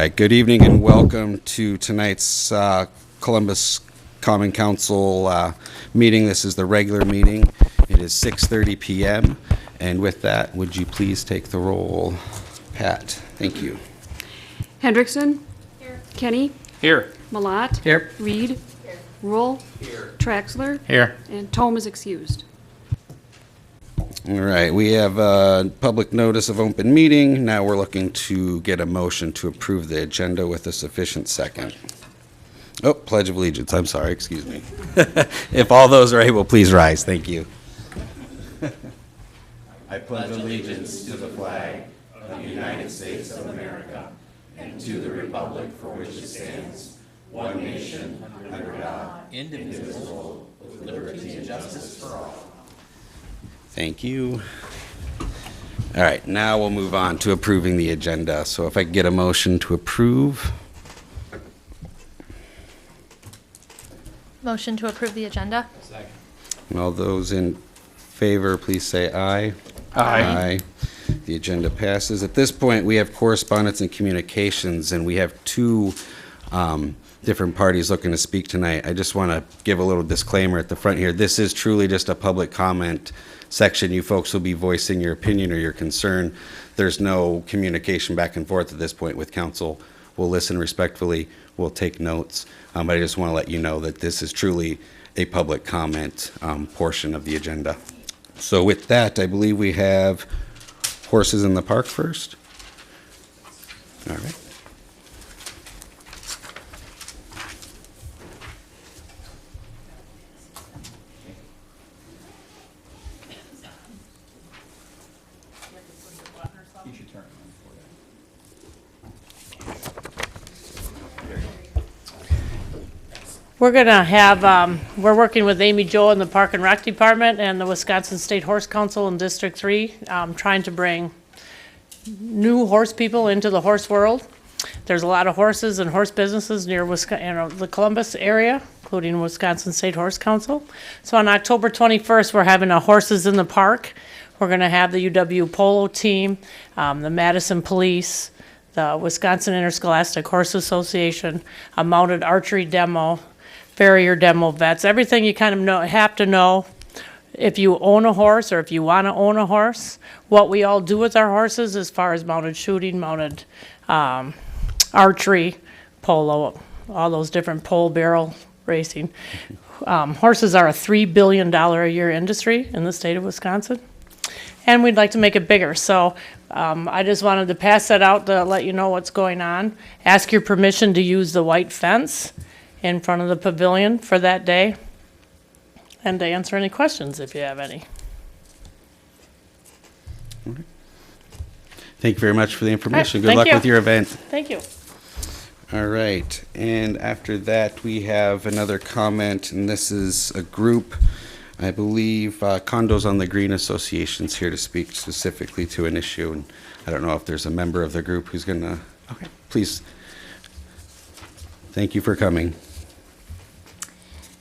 right, good evening and welcome to tonight's Columbus Common Council meeting. This is the regular meeting. It is 6:30 p.m. And with that, would you please take the roll? Pat, thank you. Hendrickson. Here. Kenny. Here. Malat. Here. Reed. Here. Rule. Here. Traxler. Here. And Tome is excused. All right, we have a public notice of open meeting. Now we're looking to get a motion to approve the agenda with a sufficient second. Oh, Pledge of Allegiance, I'm sorry, excuse me. If all those are able, please rise, thank you. I pledge allegiance to the flag of the United States of America and to the republic for which it stands, one nation, under God, indivisible, with liberty and justice for all. Thank you. All right, now we'll move on to approving the agenda. So if I could get a motion to approve. Motion to approve the agenda. Second. All those in favor, please say aye. Aye. The agenda passes. At this point, we have correspondence and communications, and we have two different parties looking to speak tonight. I just want to give a little disclaimer at the front here. This is truly just a public comment section. You folks will be voicing your opinion or your concern. There's no communication back and forth at this point with council. We'll listen respectfully. We'll take notes. But I just want to let you know that this is truly a public comment portion of the agenda. So with that, I believe we have horses in the park first. All right. We're going to have, we're working with Amy Jo in the Park and Rec Department and the Wisconsin State Horse Council in District 3, trying to bring new horse people into the horse world. There's a lot of horses and horse businesses near the Columbus area, including Wisconsin State Horse Council. So on October 21st, we're having a Horses in the Park. We're going to have the UW Polo team, the Madison Police, the Wisconsin Interscholastic Horse Association, a mounted archery demo, farrier demo vets, everything you kind of have to know if you own a horse or if you want to own a horse, what we all do with our horses as far as mounted shooting, mounted archery, polo, all those different pole barrel racing. Horses are a $3 billion a year industry in the state of Wisconsin, and we'd like to make it bigger. So I just wanted to pass that out to let you know what's going on. Ask your permission to use the white fence in front of the pavilion for that day, and to answer any questions if you have any. Thank you very much for the information. All Good right, luck thank you. with your event. Thank you. All right, and after that, we have another comment, and this is a group, I believe, Condos on the Green Association's here to speak specifically to an issue, and I don't know if there's a member of the group who's gonna, okay, please. Thank you for coming.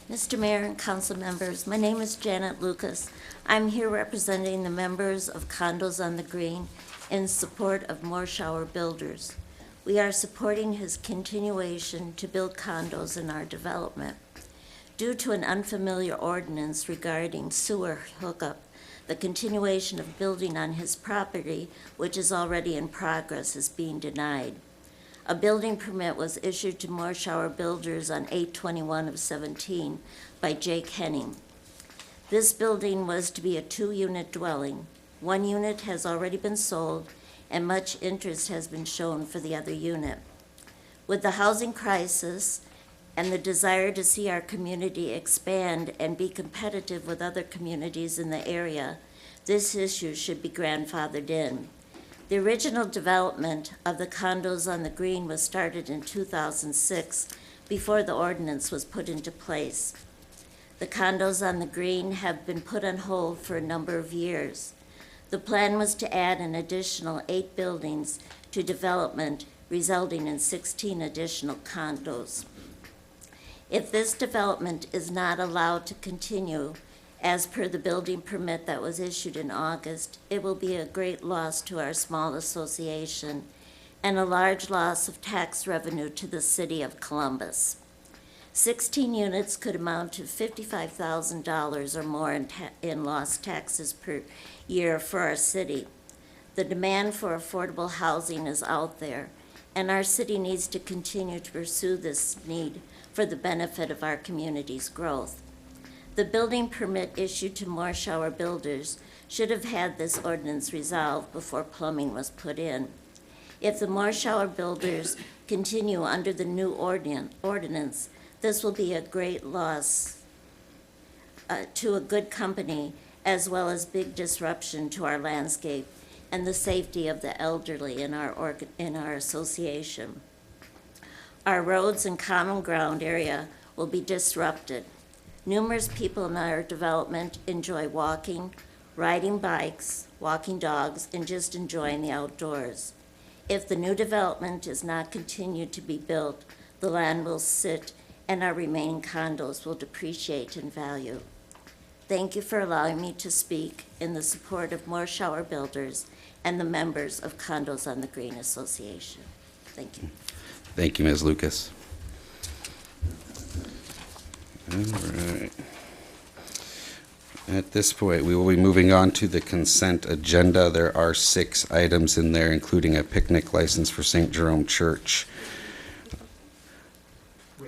Mr. Mayor and council members, my name is Janet Lucas. I'm here representing the members of Condos on the Green in support of Morshower Builders. We are supporting his continuation to build condos in our development. Due to an unfamiliar ordinance regarding sewer hookup, the continuation of building on his property, which is already in progress, is being denied. A building permit was issued to Morshower Builders on 8/21/17 by Jake Henning. This building was to be a 2-unit dwelling. 1 unit has already been sold, and much interest has been shown for the other unit. With the housing crisis and the desire to see our community expand and be competitive with other communities in the area, this issue should be grandfathered in. The original development of the condos on the Green was started in 2006, before the ordinance was put into place. The condos on the Green have been put on hold for a number of years. The plan was to add an additional 8 buildings to development, resulting in 16 additional condos. If this development is not allowed to continue, as per the building permit that was issued in August, it will be a great loss to our small association and a large loss of tax revenue to the city of Columbus. 16 units could amount to $55,000 or more in lost taxes per year for our city. The demand for affordable housing is out there, and our city needs to continue to pursue this need for the benefit of our community's growth. The building permit issued to Morshower Builders should have had this ordinance resolved before plumbing was put in. If the Morshower Builders continue under the new ordinance, this will be a great loss to a good company, as well as big disruption to our landscape and the safety of the elderly in our association. Our roads and common ground area will be disrupted. Numerous people in our development enjoy walking, riding bikes, walking dogs, and just enjoying the outdoors. If the new development is not continued to be built, the land will sit and our remaining condos will depreciate in value. Thank you for allowing me to speak in the support of Morshower Builders and the members of Condos on the Green Association. Thank you. Thank you, Ms. Lucas. All right. At this point, we will be moving on to the consent agenda. There are 6 items in there, including a picnic license for St. Jerome Church.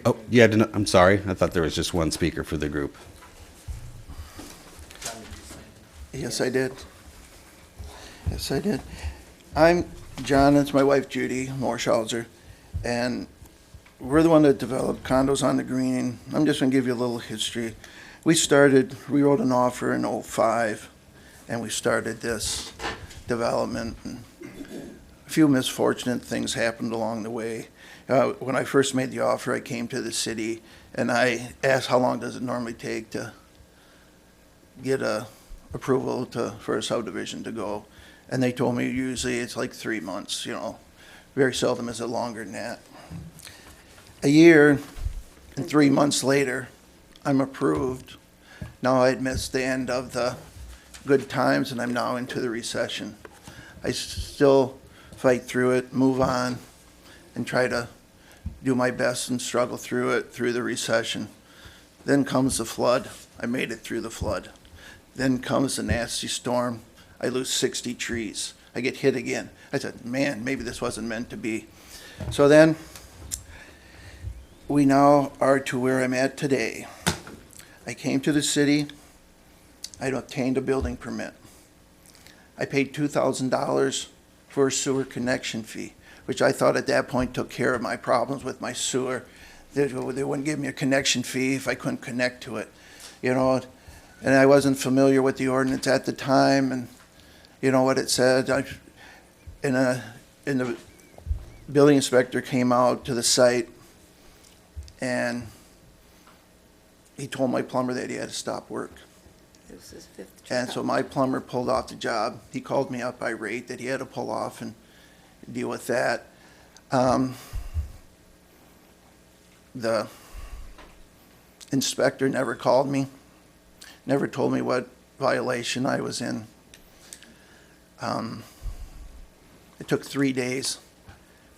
Oh, yeah, I'm sorry. I thought there was just one speaker for the group. Yes, I did. Yes, I did. I'm John, it's my wife Judy Morschauser, and we're the one that developed Condos on the Green. I'm just gonna give you a little history. We wrote an offer in '05, and we started this development. And a few misfortunate things happened along the way. When I first made the offer, I came to the city, and I asked how long does it normally take to get approval for a subdivision to go. And they told me usually it's like 3 months, very seldom is it longer than that. A year and 3 months later, I'm approved. Now I'd missed the end of the good times and I'm now into the recession. I still fight through it, move on, and try to do my best and struggle through it, through the recession. Then comes the flood. I made it through the flood. Then comes the nasty storm. I lose 60 trees. I get hit again. I said, man, maybe this wasn't meant to be. So then we now are to where I'm at today. I came to the city. I obtained a building permit. I paid $2,000 for a sewer connection fee, which I thought at that point took care of my problems with my sewer. They wouldn't give me a connection fee if I couldn't connect to it, And I wasn't familiar with the ordinance at the time, and what it said. And the building inspector came out to the site, and he told my plumber that he had to stop work. It was his 5th job. And so my plumber pulled off the job. He called me up irate that he had to pull off and deal with that. The inspector never called me, never told me what violation I was in. It took 3 days.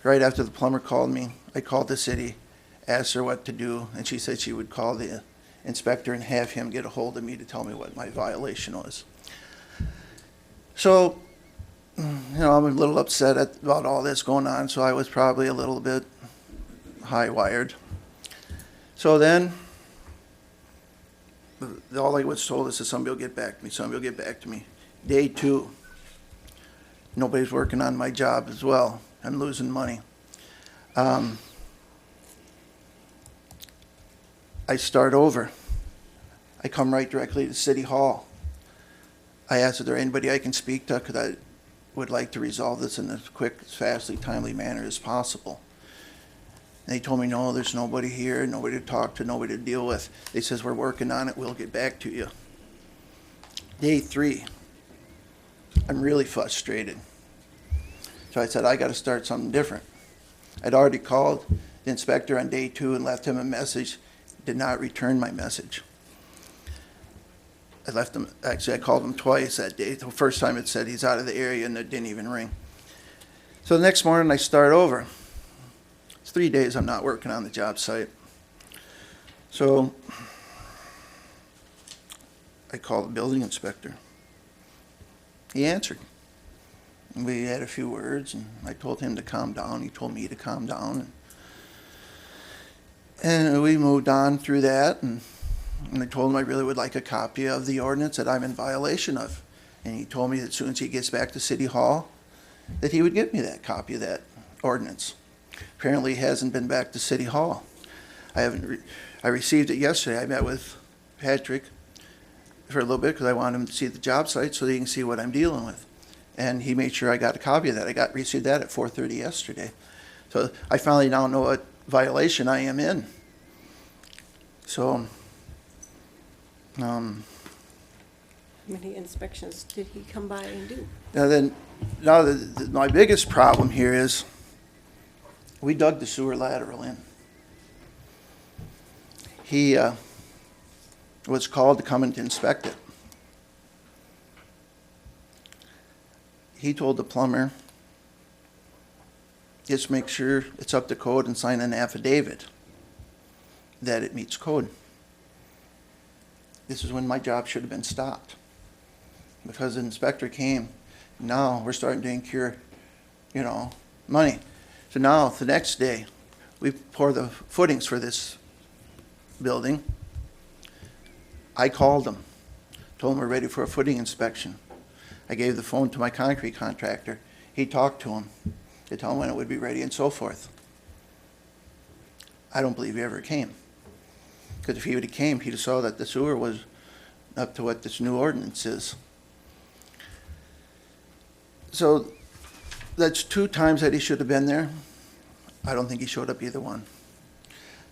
Right after the plumber called me, I called the city, asked her what to do, and she said she would call the inspector and have him get a hold of me to tell me what my violation was. So, I'm a little upset about all this going on, so I was probably a little bit high-wired. So then, all I was told is that somebody will get back to me, somebody will get back to me. Day 2, nobody's working on my job as well. I'm losing money. I start over. I come right directly to City Hall. I asked if there anybody I can speak to because I would like to resolve this in as quick, fastly, timely manner as possible. And they told me, no, there's nobody here, nobody to talk to, nobody to deal with. They says, we're working on it, we'll get back to you. Day 3, I'm really frustrated. So I said, I got to start something different. I'd already called the inspector on day 2 and left him a message, did not return my message. I called him twice that day. The first time it said he's out of the area and it didn't even ring. So the next morning I start over. It's 3 days I'm not working on the job site. So I called the building inspector. He answered. We had a few words, and I told him to calm down. He told me to calm down. And we moved on through that, and I told him I really would like a copy of the ordinance that I'm in violation of. And he told me that as soon as he gets back to City Hall, that he would give me that copy of that ordinance. Apparently he hasn't been back to City Hall. I received it yesterday. I met with Patrick for a little bit because I wanted him to see the job site so that he can see what I'm dealing with. And he made sure I got a copy of that. I received that at 4:30 yesterday. So I finally now know what violation I am in. So, How many inspections did he come by and do? my biggest problem here is we dug the sewer lateral in. He was called to come and to inspect it. He told the plumber, just make sure it's up to code and sign an affidavit that it meets code. This is when my job should have been stopped. Because the inspector came, now we're starting to incur, money. So now, the next day, we pour the footings for this building. I called them, told them we're ready for a footing inspection. I gave the phone to my concrete contractor. He talked to him to tell him when it would be ready and so forth. I don't believe he ever came. Because if he would have came, he'd have saw that the sewer was up to what this new ordinance is. So that's 2 times that he should have been there. I don't think he showed up either one.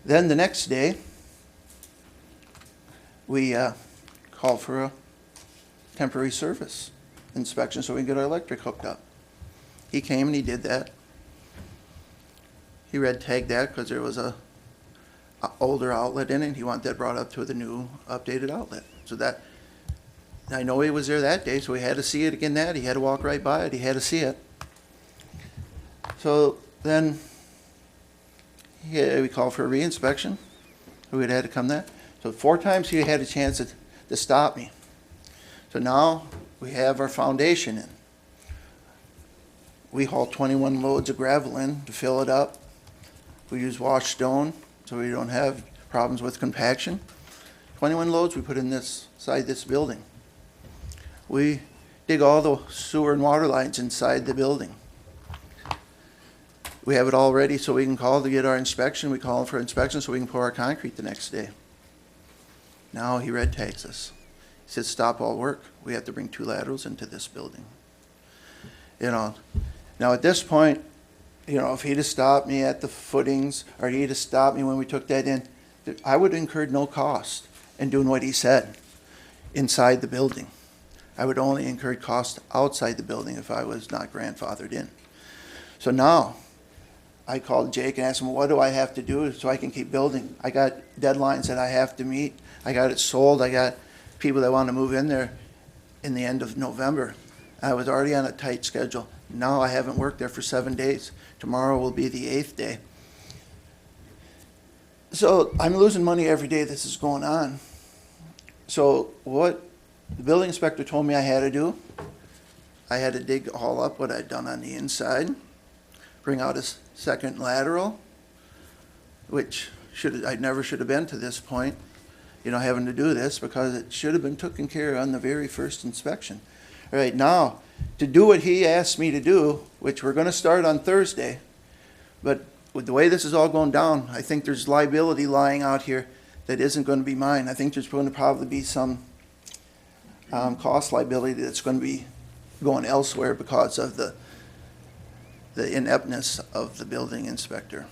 Then the next day, we called for a temporary service inspection so we can get our electric hooked up. He came and he did that. He red tagged that because there was a older outlet in it. He wanted that brought up to the new updated outlet. So that, I know he was there that day, so we had to see it again that. He had to walk right by it. He had to see it. So then we called for a re-inspection. We had to come that. So 4 times he had a chance to stop me. So now we have our foundation in. We haul 21 loads of gravel in to fill it up. We use washed stone so we don't have problems with compaction. 21 loads we put in this side this building. We dig all the sewer and water lines inside the building. We have it all ready so we can call to get our inspection. We call for inspection so we can pour our concrete the next day. Now he red tags us. He says, stop all work. We have to bring 2 laterals into this building. Now at this point, if he'd have stopped me at the footings or he'd have stopped me when we took that in, I would have incurred no cost in doing what he said inside the building. I would only incur cost outside the building if I was not grandfathered in. So now I called Jake and asked him, what do I have to do so I can keep building? I got deadlines that I have to meet. I got it sold. I got people that want to move in there in the end of November. I was already on a tight schedule. Now I haven't worked there for 7 days. Tomorrow will be the 8th day. So I'm losing money every day this is going on. So what the building inspector told me I had to do, I had to dig all up what I'd done on the inside, bring out a second lateral, which I never should have been to this point, having to do this because it should have been taken care of on the very first inspection. All right, now, to do what he asked me to do, which we're going to start on Thursday, but with the way this is all going down, I think there's liability lying out here that isn't going to be mine. I think there's going to probably be some cost liability that's going to be going elsewhere because of the ineptness of the building inspector.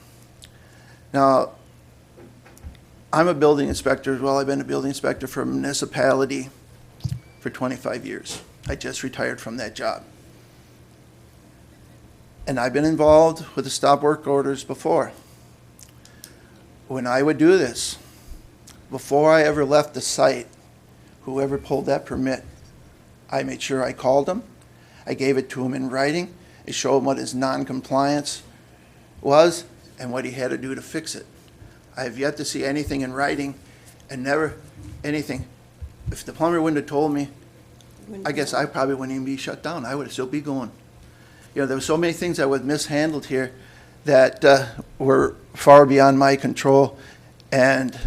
Now, I'm a building inspector as well. I've been a building inspector for a municipality for 25 years. I just retired from that job. And I've been involved with the stop work orders before. When I would do this, before I ever left the site, whoever pulled that permit, I made sure I called them. I gave it to them in writing, It showed him what his non-compliance was and what he had to do to fix it. I have yet to see anything in writing and never anything. If the plumber wouldn't have told me, I guess I probably wouldn't even be shut down. I would still be going. You know, there were so many things that were mishandled here that were far beyond my control. And,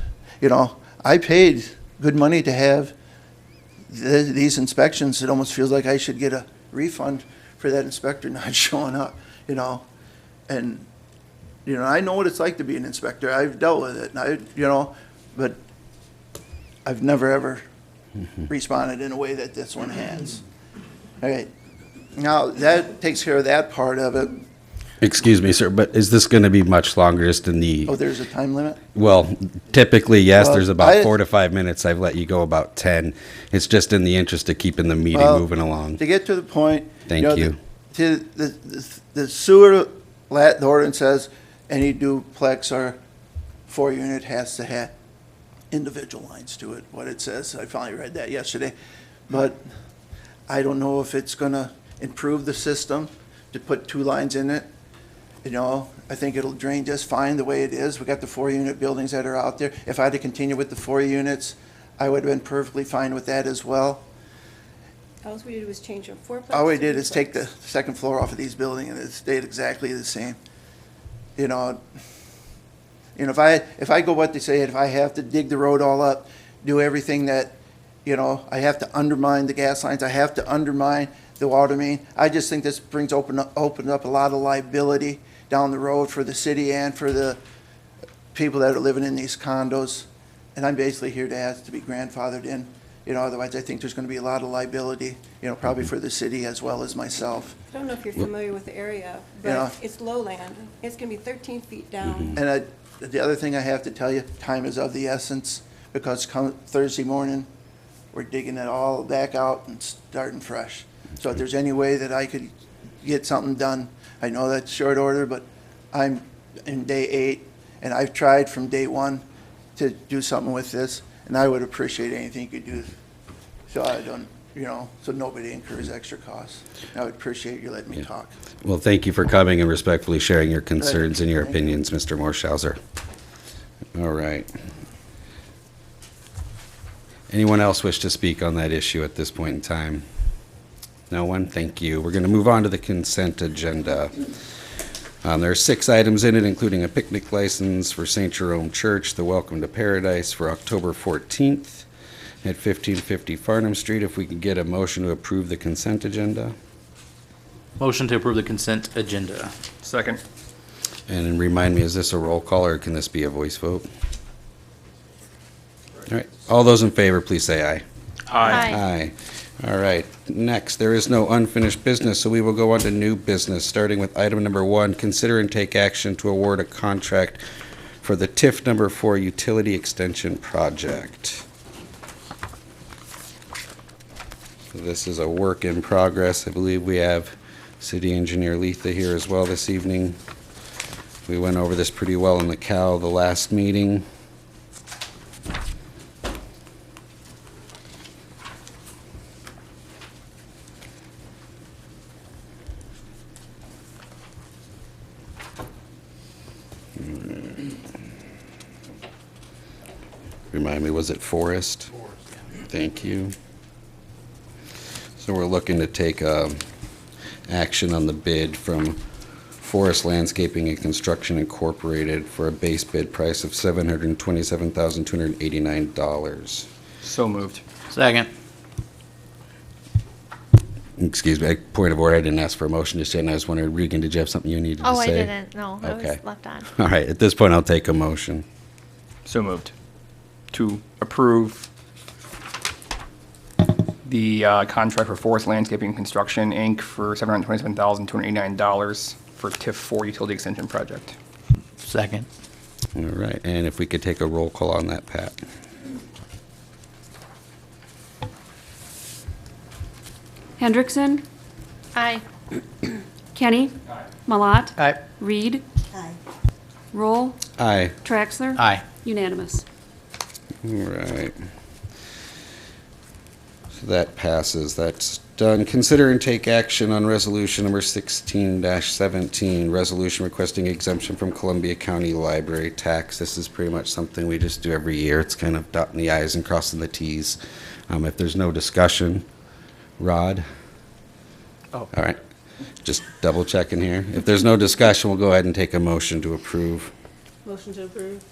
you know, I paid good money to have these inspections. It almost feels like I should get a refund for that inspector not showing up, you know. And, you know, I know what it's like to be an inspector. I've dealt with it, and but I've never, ever responded in a way that this one has. All right. Now, that takes care of that part of it. Excuse me, sir, but is this going to be much longer just in the, Oh, there's a time limit? well, typically, yes, Well, there's about I- 4 to 5 minutes. I've let you go about 10. It's just in the interest of keeping the meeting Well, moving along. To get to the point. Thank know, you. The sewer, the ordinance says any duplex or 4-unit has to have individual lines to it, what it says. I finally read that yesterday. But I don't know if it's gonna improve the system to put 2 lines in it. You know, I think it'll drain just fine the way it is. We got the 4-unit buildings that are out there. If I had to continue with the 4 units, I would have been perfectly fine with that as well. All we did was change from fourplex. All we to did is take the duplex. second floor off of these buildings, and it stayed exactly the same. You know, if I go what they say, if I have to dig the road all up, do everything that, you know, I have to undermine the gas lines, I have to undermine the water main. I just think this open up a lot of liability down the road for the city and for the people that are living in these condos. And I'm basically here to ask to be grandfathered in. You know, otherwise I think there's going to be a lot of liability, you know, probably for the city as well as myself. I don't know if you're familiar with the area, Yeah. but it's lowland. It's gonna be 13 feet down. And the other thing I have to tell you, time is of the essence, because come Thursday morning, we're digging it all back out and starting fresh. So if there's any way that I could get something done, I know that's short order, but I'm in day 8, and I've tried from day 1 to do something with this, and I would appreciate anything you could do, so I don't, you know, so nobody incurs extra costs. I would appreciate you letting me talk. Well, thank you for coming and respectfully sharing your concerns and your Thank you. opinions, Mr. Morshauser. All right. Anyone else wish to speak on that issue at this point in time? No one? Thank you. We're going to move on to the consent agenda. There are 6 items in it, including a picnic license for St. Jerome Church, the Welcome to Paradise for October 14th at 1550 Farnham Street. If we could get a motion to approve the consent agenda. Motion to approve the consent agenda. Second. And then remind me, is this a roll call or can this be a voice vote? All right. All those in favor, please say aye. Aye. All right. Next, there is no unfinished business, so we will go on to new business, starting with item number 1, consider and take action to award a contract for the TIF number 4 utility extension project. So this is a work in progress. I believe we have City Engineer Letha here as well this evening. We went over this pretty well in the CAL the last meeting. Remind me, was it Forest? Thank you. So we're looking to take action on the bid from Forest Landscaping and Construction Incorporated for a base bid price of $727,289. So moved. Second. Excuse me, point of order, I didn't ask for a motion just yet, and I was wondering, Regan, did you have something you needed to Oh, I say? didn't. No, I Okay. was left on. All right, at this point, I'll take a motion. So moved. To approve the contract for Forest Landscaping and Construction, Inc. for $727,289 for TIF 4 utility extension project. Second. All right, and if we could take a roll call on that, Pat. Hendrickson, Aye. Kenny. Malat. Aye. Reed. Roll. Aye. Traxler. Aye. Unanimous. All right. So that passes. That's done. Consider and take action on resolution number 16-17, resolution requesting exemption from Columbia County Library tax. This is pretty much something we just do every year. It's kind of dotting the i's and crossing the t's. If there's no discussion, Rod? Oh. All right, just double checking here. If there's no discussion, we'll go ahead and take a motion to approve. Motion to approve.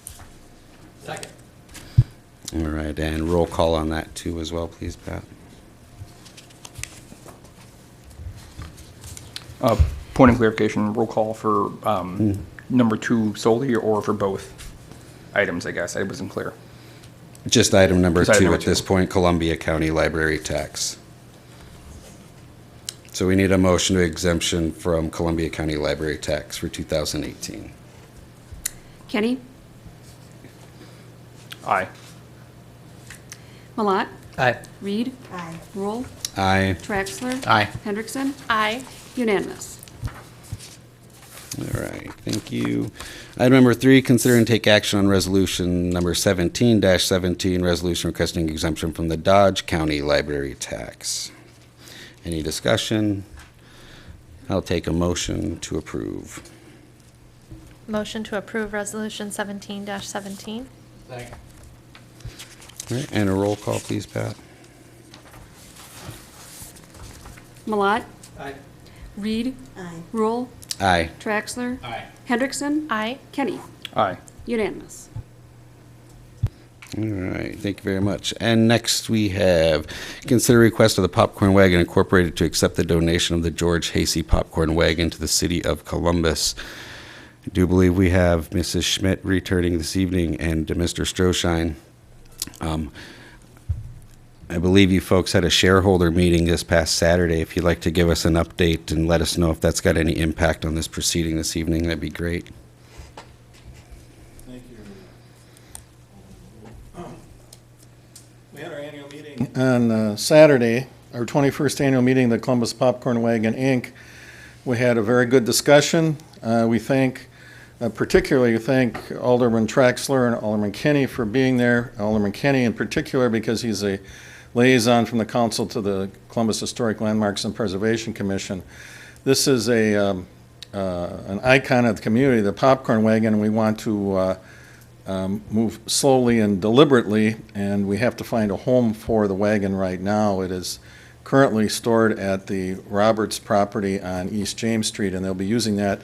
Second. All right, and roll call on that too as well, please, Pat. Point of clarification, roll call for number 2 solely or for both items, I guess. I wasn't clear. Just item number Just item 2 number at this 2. point, Columbia County Library tax. So we need a motion to exemption from Columbia County Library tax for 2018. Kenny? Aye. Malat? Aye. Reed? Aye. Roll? Aye. Traxler? Aye. Hendrickson? Aye. Unanimous. All right, thank you. Item number 3, consider and take action on resolution number 17-17, resolution requesting exemption from the Dodge County Library tax. Any discussion? I'll take a motion to approve. Motion to approve Resolution 17-17. Second. All right, and a roll call, please, Pat. Malat? Aye. Reed? Aye. Roll? Aye. Traxler? Aye. Hendrickson? Aye. Kenny? Aye. Unanimous. All right, thank you very much. And next we have consider request of the Popcorn Wagon Incorporated to accept the donation of the George Hasey Popcorn Wagon to the city of Columbus. I do believe we have Mrs. Schmidt returning this evening and Mr. Stroshine. I believe you folks had a shareholder meeting this past Saturday. If you'd like to give us an update and let us know if that's got any impact on this proceeding this evening, that'd be great. Thank you. We had our annual meeting on Saturday, our 21st annual meeting, the Columbus Popcorn Wagon, Inc. We had a very good discussion. We particularly thank Alderman Traxler and Alderman Kenny for being there. Alderman Kenny in particular because he's a liaison from the council to the Columbus Historic Landmarks and Preservation Commission. This is an icon of the community, the Popcorn Wagon, and we want to move slowly and deliberately, and we have to find a home for the wagon right now. It is currently stored at the Roberts property on East James Street, and they'll be using that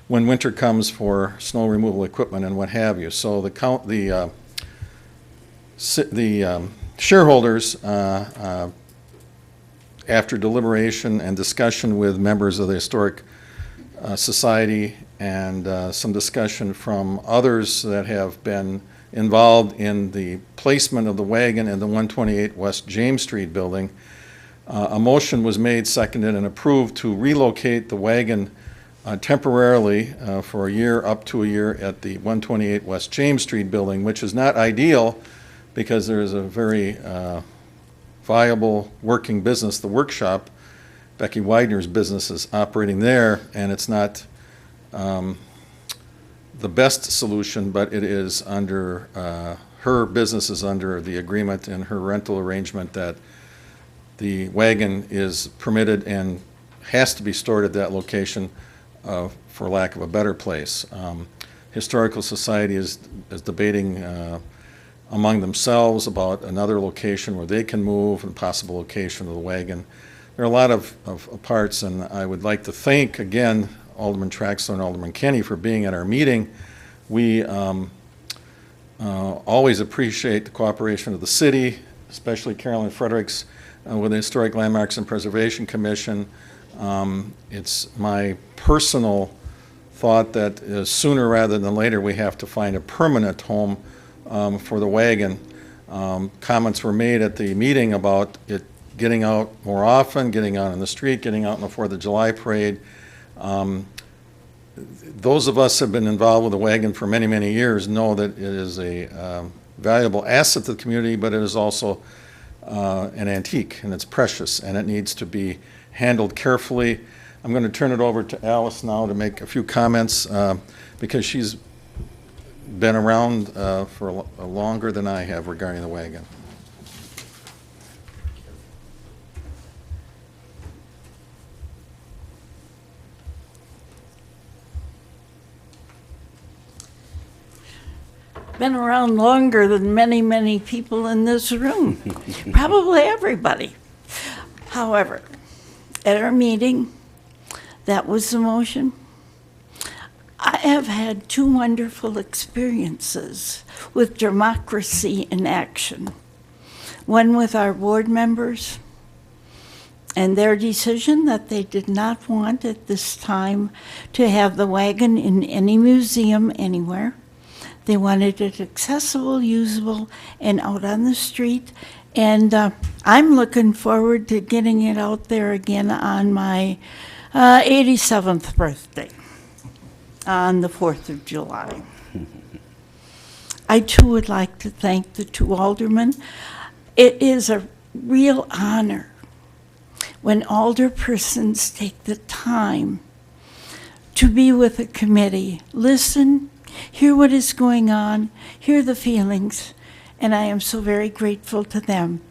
when winter comes for snow removal equipment and what have you. So the shareholders, after deliberation and discussion with members of the Historic Society and some discussion from others that have been involved in the placement of the wagon in the 128 West James Street building, a motion was made, seconded, and approved to relocate the wagon temporarily for a year, up to a year, at the 128 West James Street building, which is not ideal because there is a very viable working business, the workshop. Becky Widener's business is operating there, and it's not the best solution, but it is under, her business is under the agreement and her rental arrangement that the wagon is permitted and has to be stored at that location for lack of a better place. Historical Society is debating among themselves about another location where they can move and possible location of the wagon. There are a lot of parts, and I would like to thank again Alderman Traxler and Alderman Kenny for being at our meeting. We always appreciate the cooperation of the city, especially Carolyn Fredericks with the Historic Landmarks and Preservation Commission. It's my personal thought that sooner rather than later we have to find a permanent home for the wagon. Comments were made at the meeting about it getting out more often, getting out on the street, getting out in the 4th of July parade. Those of us who have been involved with the wagon for many, many years know that it is a valuable asset to the community, but it is also an antique, and it's precious, and it needs to be handled carefully. I'm going to turn it over to Alice now to make a few comments because she's been around for longer than I have regarding the wagon. been around longer than many, many people in this room. Probably everybody. However, at our meeting, that was the motion. I have had two wonderful experiences with democracy in action. One with our board members and their decision that they did not want at this time to have the wagon in any museum anywhere. They wanted it accessible, usable, and out on the street. And I'm looking forward to getting it out there again on my 87th birthday on the 4th of July. I too would like to thank the two aldermen. It is a real honor when alderpersons take the time to be with a committee, listen, hear what is going on, hear the feelings, and I am so very grateful to them.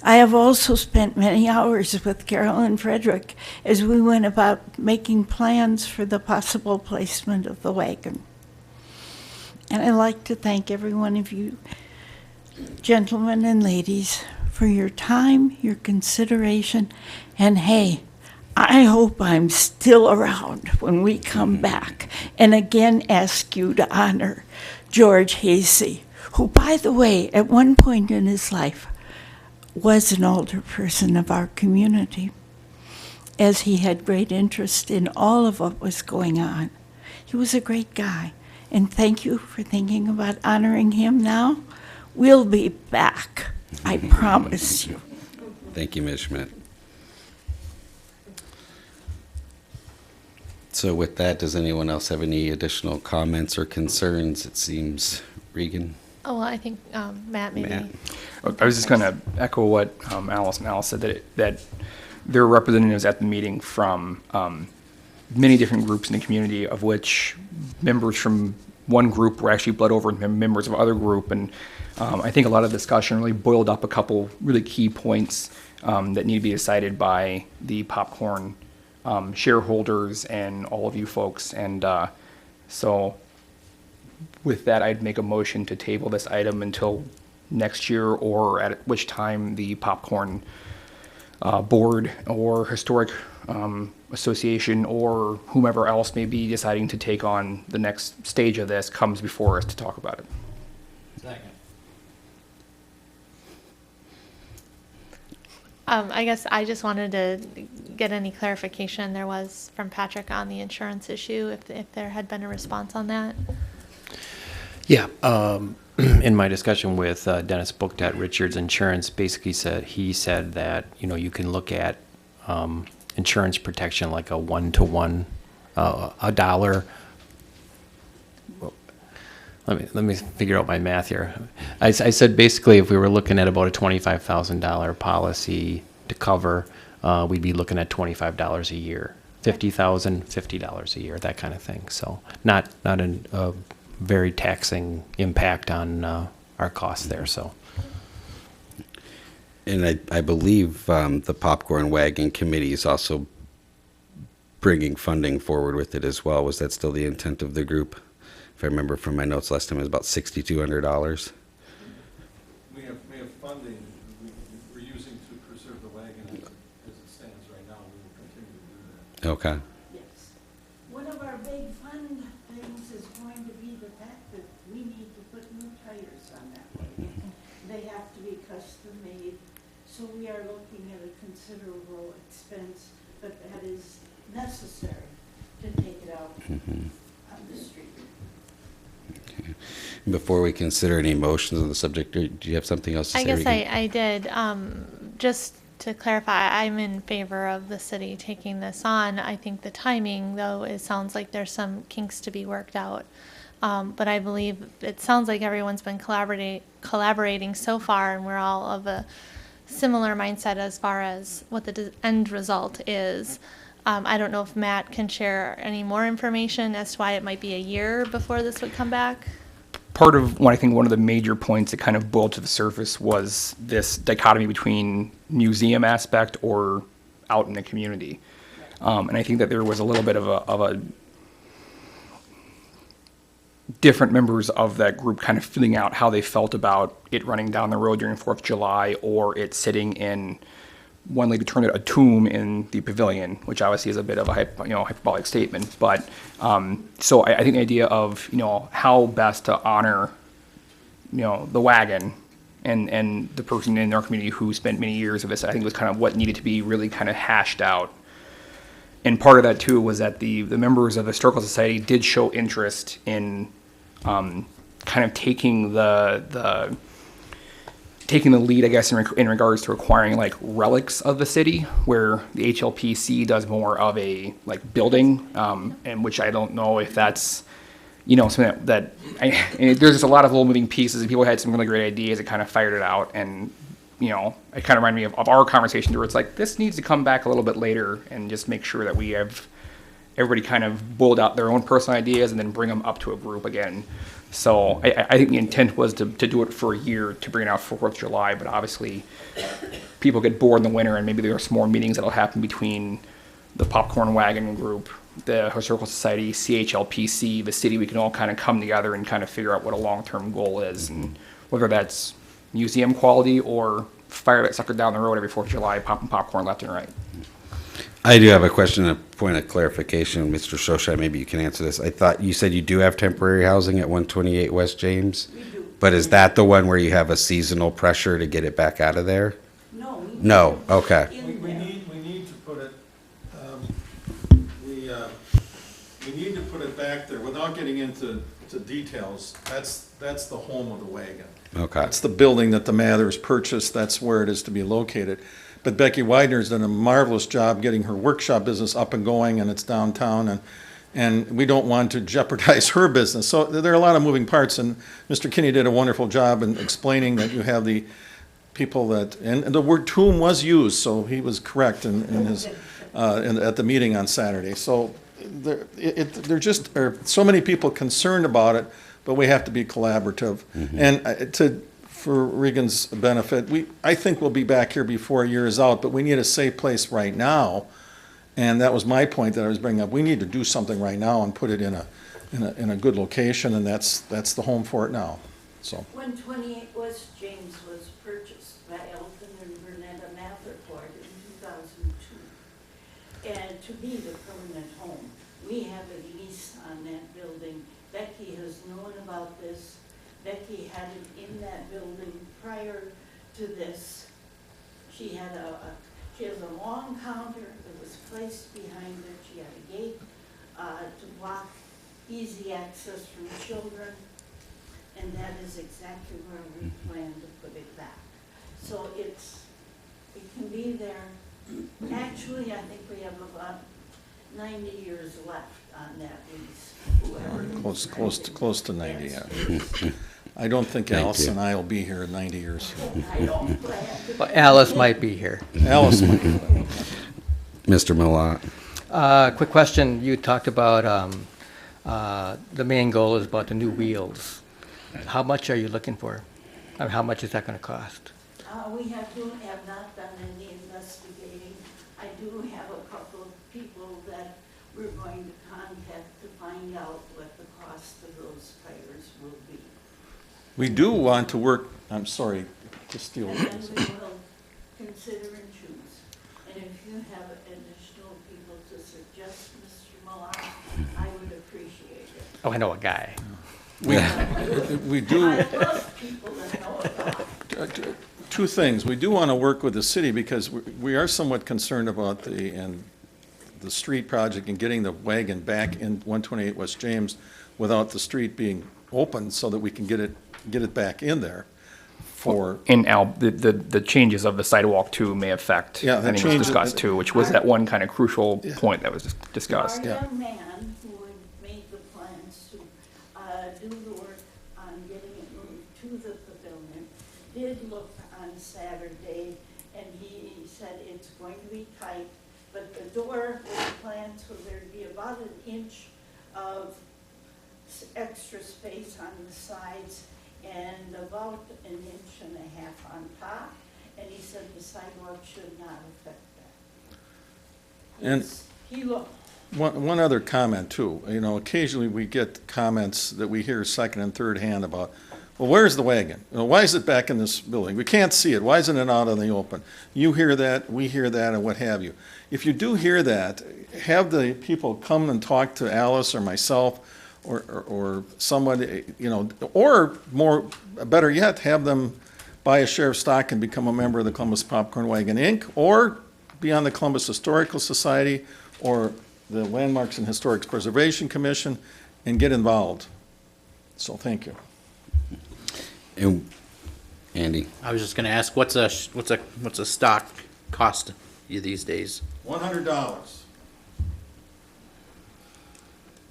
I have also spent many hours with Carolyn Frederick as we went about making plans for the possible placement of the wagon. And I'd like to thank every one of you, gentlemen and ladies, for your time, your consideration, and hey, I hope I'm still around when we come back and again ask you to honor George Hasey, who, by the way, at one point in his life was an alderperson of our community, as he had great interest in all of what was going on. He was a great guy, and thank you for thinking about honoring him now. We'll be back, I promise you. Thank you, Ms. Schmidt. So with that, does anyone else have any additional comments or concerns? It seems, Regan? Oh, well, I think Matt maybe. Matt. I was just going to echo what Alice and Alice said, that there were representatives at the meeting from many different groups in the community, of which members from one group were actually bled over into members of other group. And I think a lot of discussion really boiled up a couple really key points that need to be decided by the popcorn shareholders and all of you folks. And so with that, I'd make a motion to table this item until next year, or at which time the popcorn board or historic association or whomever else may be deciding to take on the next stage of this comes before us to talk about it. Second. I guess I just wanted to get any clarification there was from Patrick on the insurance issue, if there had been a response on that. Yeah, in my discussion with Dennis Booked at Richards Insurance, basically he said that, you know, you can look at insurance protection like a 1-to-1, a dollar. Let me figure out my math here. I said basically if we were looking at about a $25,000 policy to cover, we'd be looking at $25 a year. $50,000, $50 a year, that kind of thing. So not a very taxing impact on our costs there. So. And I believe the Popcorn Wagon Committee is also bringing funding forward with it as well. Was that still the intent of the group? If I remember from my notes last time, it was about $6,200. We have funding we're using to preserve the wagon as it stands right now. We will continue to do that. Okay. Yes. One of our big fund things is going to be the fact that we need to put new tires on that wagon. They have to be custom made, so we are looking at a considerable expense, but that is necessary to take it out on the street. Before we consider any motions on the subject, do you have something else to say? I guess Regan? I did. Just to clarify, I'm in favor of the city taking this on. I think the timing, though, it sounds like there's some kinks to be worked out. But I believe it sounds like everyone's been collaborating so far, and we're all of a similar mindset as far as what the end result is. I don't know if Matt can share any more information as to why it might be a year before this would come back. Part of what I think one of the major points that kind of boiled to the surface was this dichotomy between museum aspect or out in the community. And I think that there was a little bit of a different members of that group kind of feeling out how they felt about it running down the road during 4th of July, or it sitting in, one lady termed it a tomb in the pavilion, which obviously is a bit of a hyperbolic statement. But so I think the idea of, how best to honor, the wagon and the person in our community who spent many years of this, I think was kind of what needed to be really kind of hashed out. And part of that too was that the members of the Historical Society did show interest in kind of taking the lead, I guess, in regards to acquiring like relics of the city, where the HLPC does more of a like building, and which I don't know if that's, something and there's just a lot of little moving pieces, and people had some really great ideas that kind of fired it out. And it kind of reminded me of our conversation where it's like, this needs to come back a little bit later and just make sure that we have everybody kind of boiled out their own personal ideas and then bring them up to a group again. So I think the intent was to do it for a year to bring it out for 4th of July, but obviously people get bored in the winter, and maybe there are some more meetings that'll happen between the Popcorn Wagon group, the Historical Society, CHLPC, the city. We can all kind of come together and kind of figure out what a long-term goal is, and whether that's museum quality or fire that sucker down the road every 4th of July, popping popcorn left and right. I do have a question, a point of clarification. Mr. Shosha, maybe you can answer this. I thought you said you do have temporary housing at 128 West James? We do. But is that the one where you have a seasonal pressure to get it back out of there? No. No, okay. We need to put it, we need to put it back there without getting into details. That's the home of the wagon. Okay. That's the building that the Mathers purchased. That's where it is to be located. But Becky Widener's done a marvelous job getting her workshop business up and going, and it's downtown, and we don't want to jeopardize her business. So there are a lot of moving parts, and Mr. Kinney did a wonderful job in explaining that you have the people that, and the word tomb was used, so he was correct in his, at the meeting on Saturday. So there just are so many people concerned about it, but we have to be collaborative. Mm-hmm. And for Regan's benefit, I think we'll be back here before a year is out, but we need a safe place right now. And that was my point that I was bringing up. We need to do something right now and put it in a good location, and that's the home for it now. So 128 West James was purchased by Elton and Bernetta Matherford in 2002. And to be the permanent home, we have a lease on that building. Becky has known about this. Becky had it in that building prior to this. She has a long counter that was placed behind it. She had a gate to block easy access from children. And that is exactly where we plan to put it back. So it can be there. Actually, I think we have about 90 years left on that lease. Whoever close to 90, yeah. I don't think Alice and I will be here in 90 years. I don't plan to. Well, Alice might be here. Alice might. Mr. Millat. Quick question. You talked about the main goal is about the new wheels. How much are you looking for? Or how much is that going to cost? We have not done any investigating. I do have a couple of people that we're going to contact to find out what the cost of those tires will be. We do want to work, I'm sorry to steal. And then we will consider and choose. And if you have additional people to suggest, Mr. Millar, I would appreciate it. Oh, I know a guy. We do. I love people that know about it. Two things. We do want to work with the city because we are somewhat concerned about the street project and getting the wagon back in 128 West James without the street being open so that we can get it back in there. And Al, the changes of the sidewalk too may affect, yeah, I think was discussed too, which was that one kind of crucial point that was discussed. Our young man who had made the plans to do the work on getting it moved to the pavilion did look on Saturday, and he said it's going to be tight, but the door was planned so there'd be about an inch of extra space on the sides and about an inch and a half on top, and he said the sidewalk should not affect that. And He looked One other comment too. You know, occasionally we get comments that we hear second and third hand about, well, where's the wagon? You know, why is it back in this building? We can't see it. Why isn't it out in the open? You hear that, we hear that, and what have you. If you do hear that, have the people come and talk to Alice or myself or somebody, you know, or better yet, have them buy a share of stock and become a member of the Columbus Popcorn Wagon, Inc., or be on the Columbus Historical Society or the Landmarks and Historic Preservation Commission and get involved. So thank you. And Andy? I was just gonna ask, what's a stock cost you these days? $100.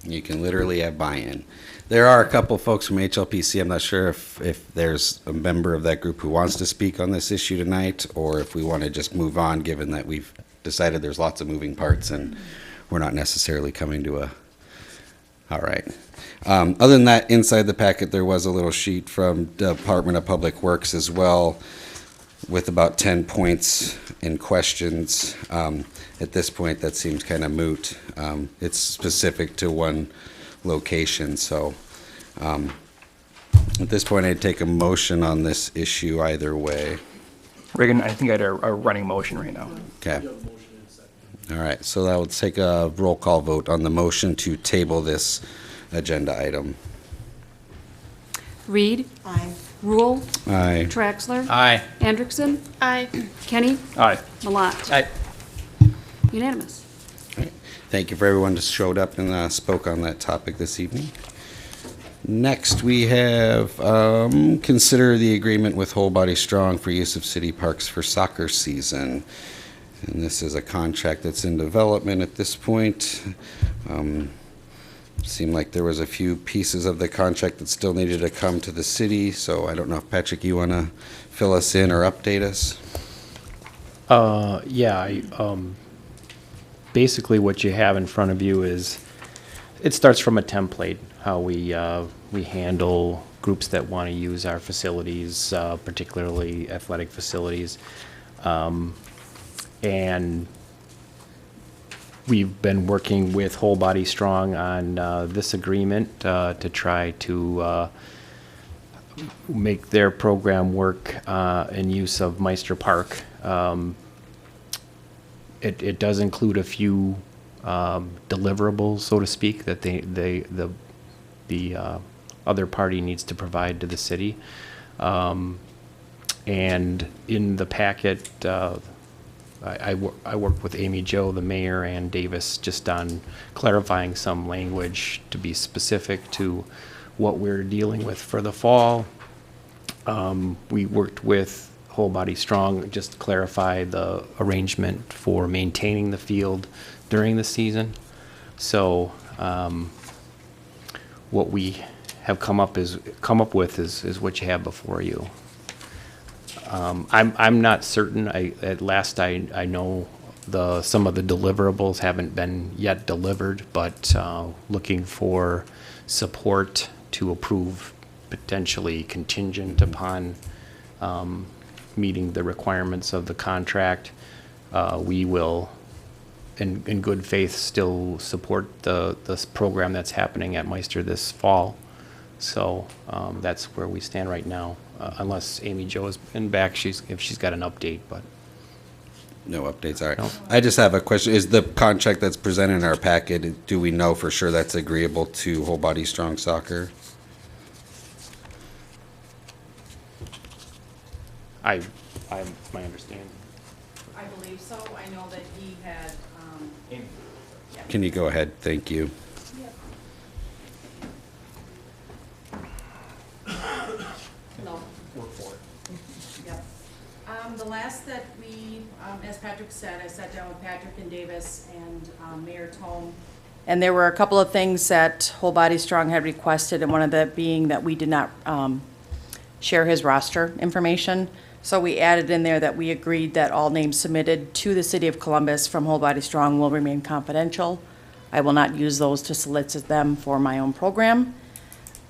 You can literally have buy-in. There are a couple folks from HLPC. I'm not sure if there's a member of that group who wants to speak on this issue tonight, or if we want to just move on, given that we've decided there's lots of moving parts and we're not necessarily coming to a, all right. Other than that, inside the packet, there was a little sheet from Department of Public Works as well, with about 10 points and questions. At this point, that seems kind of moot. It's specific to one location, so at this point, I'd take a motion on this issue either way. Reagan, I think I had a running motion right now. Okay. All right, so that will take a roll call vote on the motion to table this agenda item. Reed. Aye. Rule. Aye. Traxler. Aye. Hendrickson. Aye. Kenny. Aye. Malat. Aye. Unanimous. Thank you for everyone who showed up and spoke on that topic this evening. Next, we have consider the agreement with Whole Body Strong for use of city parks for soccer season. And this is a contract that's in development at this point. Seemed like there was a few pieces of the contract that still needed to come to the city, so I don't know if, Patrick, you want to fill us in or update us? Yeah, basically what you have in front of you is, it starts from a template, how we handle groups that want to use our facilities, particularly athletic facilities. And we've been working with Whole Body Strong on this agreement to try to make their program work in use of Meister Park. It does include a few deliverables, so to speak, that the other party needs to provide to the city. And in the packet, I worked with Amy Jo, the mayor, and Davis just on clarifying some language to be specific to what we're dealing with for the fall. We worked with Whole Body Strong, just to clarify the arrangement for maintaining the field during the season. So what we have come up with is what you have before you. I'm not certain. At last I know some of the deliverables haven't been yet delivered, but looking for support to approve, potentially contingent upon meeting the requirements of the contract. We will, in good faith, still support this program that's happening at Meister this fall. So that's where we stand right now, unless Amy Jo is in back, if she's got an update, but. No updates, all right. No. I just have a question. Is the contract that's presented in our packet, do we know for sure that's agreeable to Whole Body Strong Soccer? My understanding. I believe so. I know that he had, Can you go ahead? Thank you. no. Work for it. Yep. The last that we, as Patrick said, I sat down with Patrick and Davis and Mayor Tome. And there were a couple of things that Whole Body Strong had requested, and one of that being that we did not share his roster information. So we added in there that we agreed that all names submitted to the City of Columbus from Whole Body Strong will remain confidential. I will not use those to solicit them for my own program.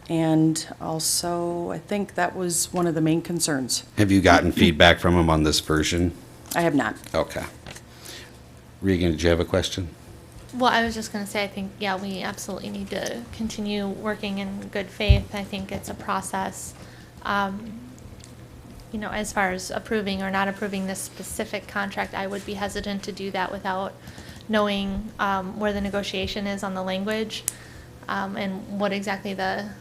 And also, I think that was one of the main concerns. Have you gotten feedback from them on this version? I have not. Okay. Regan, did you have a question? Well, I was just going to say, I think, yeah, we absolutely need to continue working in good faith. I think it's a process. You know, as far as approving or not approving this specific contract, I would be hesitant to do that without knowing where the negotiation is on the language and what exactly the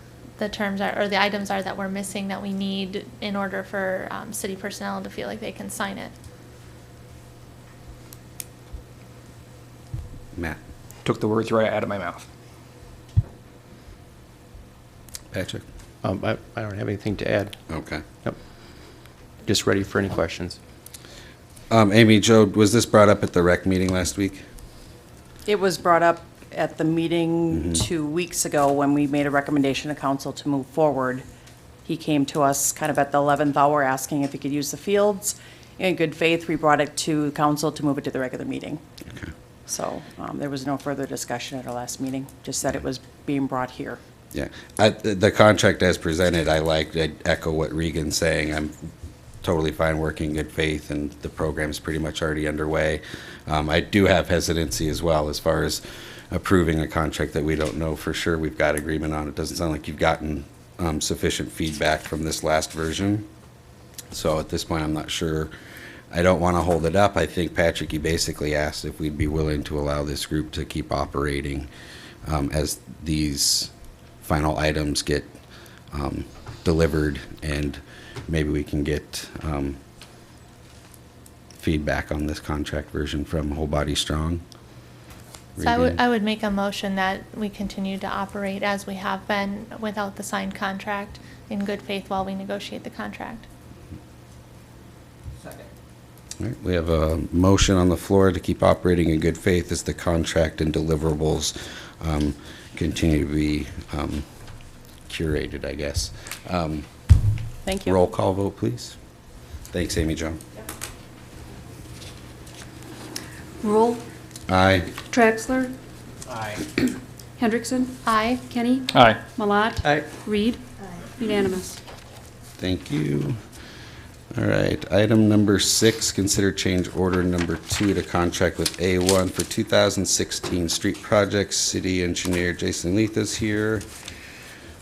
terms are, or the items are that we're missing that we need in order for city personnel to feel like they can sign it. Matt? Took the words right out of my mouth. Patrick? I don't have anything to add. Okay. Yep. Just ready for any questions. Amy Jo, was this brought up at the rec meeting last week? It was brought up at the meeting 2 weeks ago when we made a recommendation to council to move forward. He came to us kind of at the 11th hour asking if he could use the fields. In good faith, we brought it to council to move it to the regular meeting. Okay. So there was no further discussion at our last meeting, just that it was being brought here. Yeah, the contract as presented, I liked. I'd echo what Regan's saying. I'm totally fine working in good faith, and the program's pretty much already underway. I do have hesitancy as well as far as approving a contract that we don't know for sure we've got agreement on. It doesn't sound like you've gotten sufficient feedback from this last version. So at this point, I'm not sure. I don't want to hold it up. I think, Patrick, you basically asked if we'd be willing to allow this group to keep operating as these final items get delivered, and maybe we can get feedback on this contract version from Whole Body Strong. So I would make a motion that we continue to operate as we have been without the signed contract in good faith while we negotiate the contract. All right, we have a motion on the floor to keep operating in good faith as the contract and deliverables continue to be curated, I guess. Thank you. Roll call vote, please. Thanks, Amy Jo. Rule, Aye. Traxler, Aye. Hendrickson, Aye. Kenny, Aye. Malat. Aye. Reed. Unanimous. Thank you. All right, item number 6, consider change order number 2 to contract with A1 for 2016 street projects. City engineer Jason Leith is here.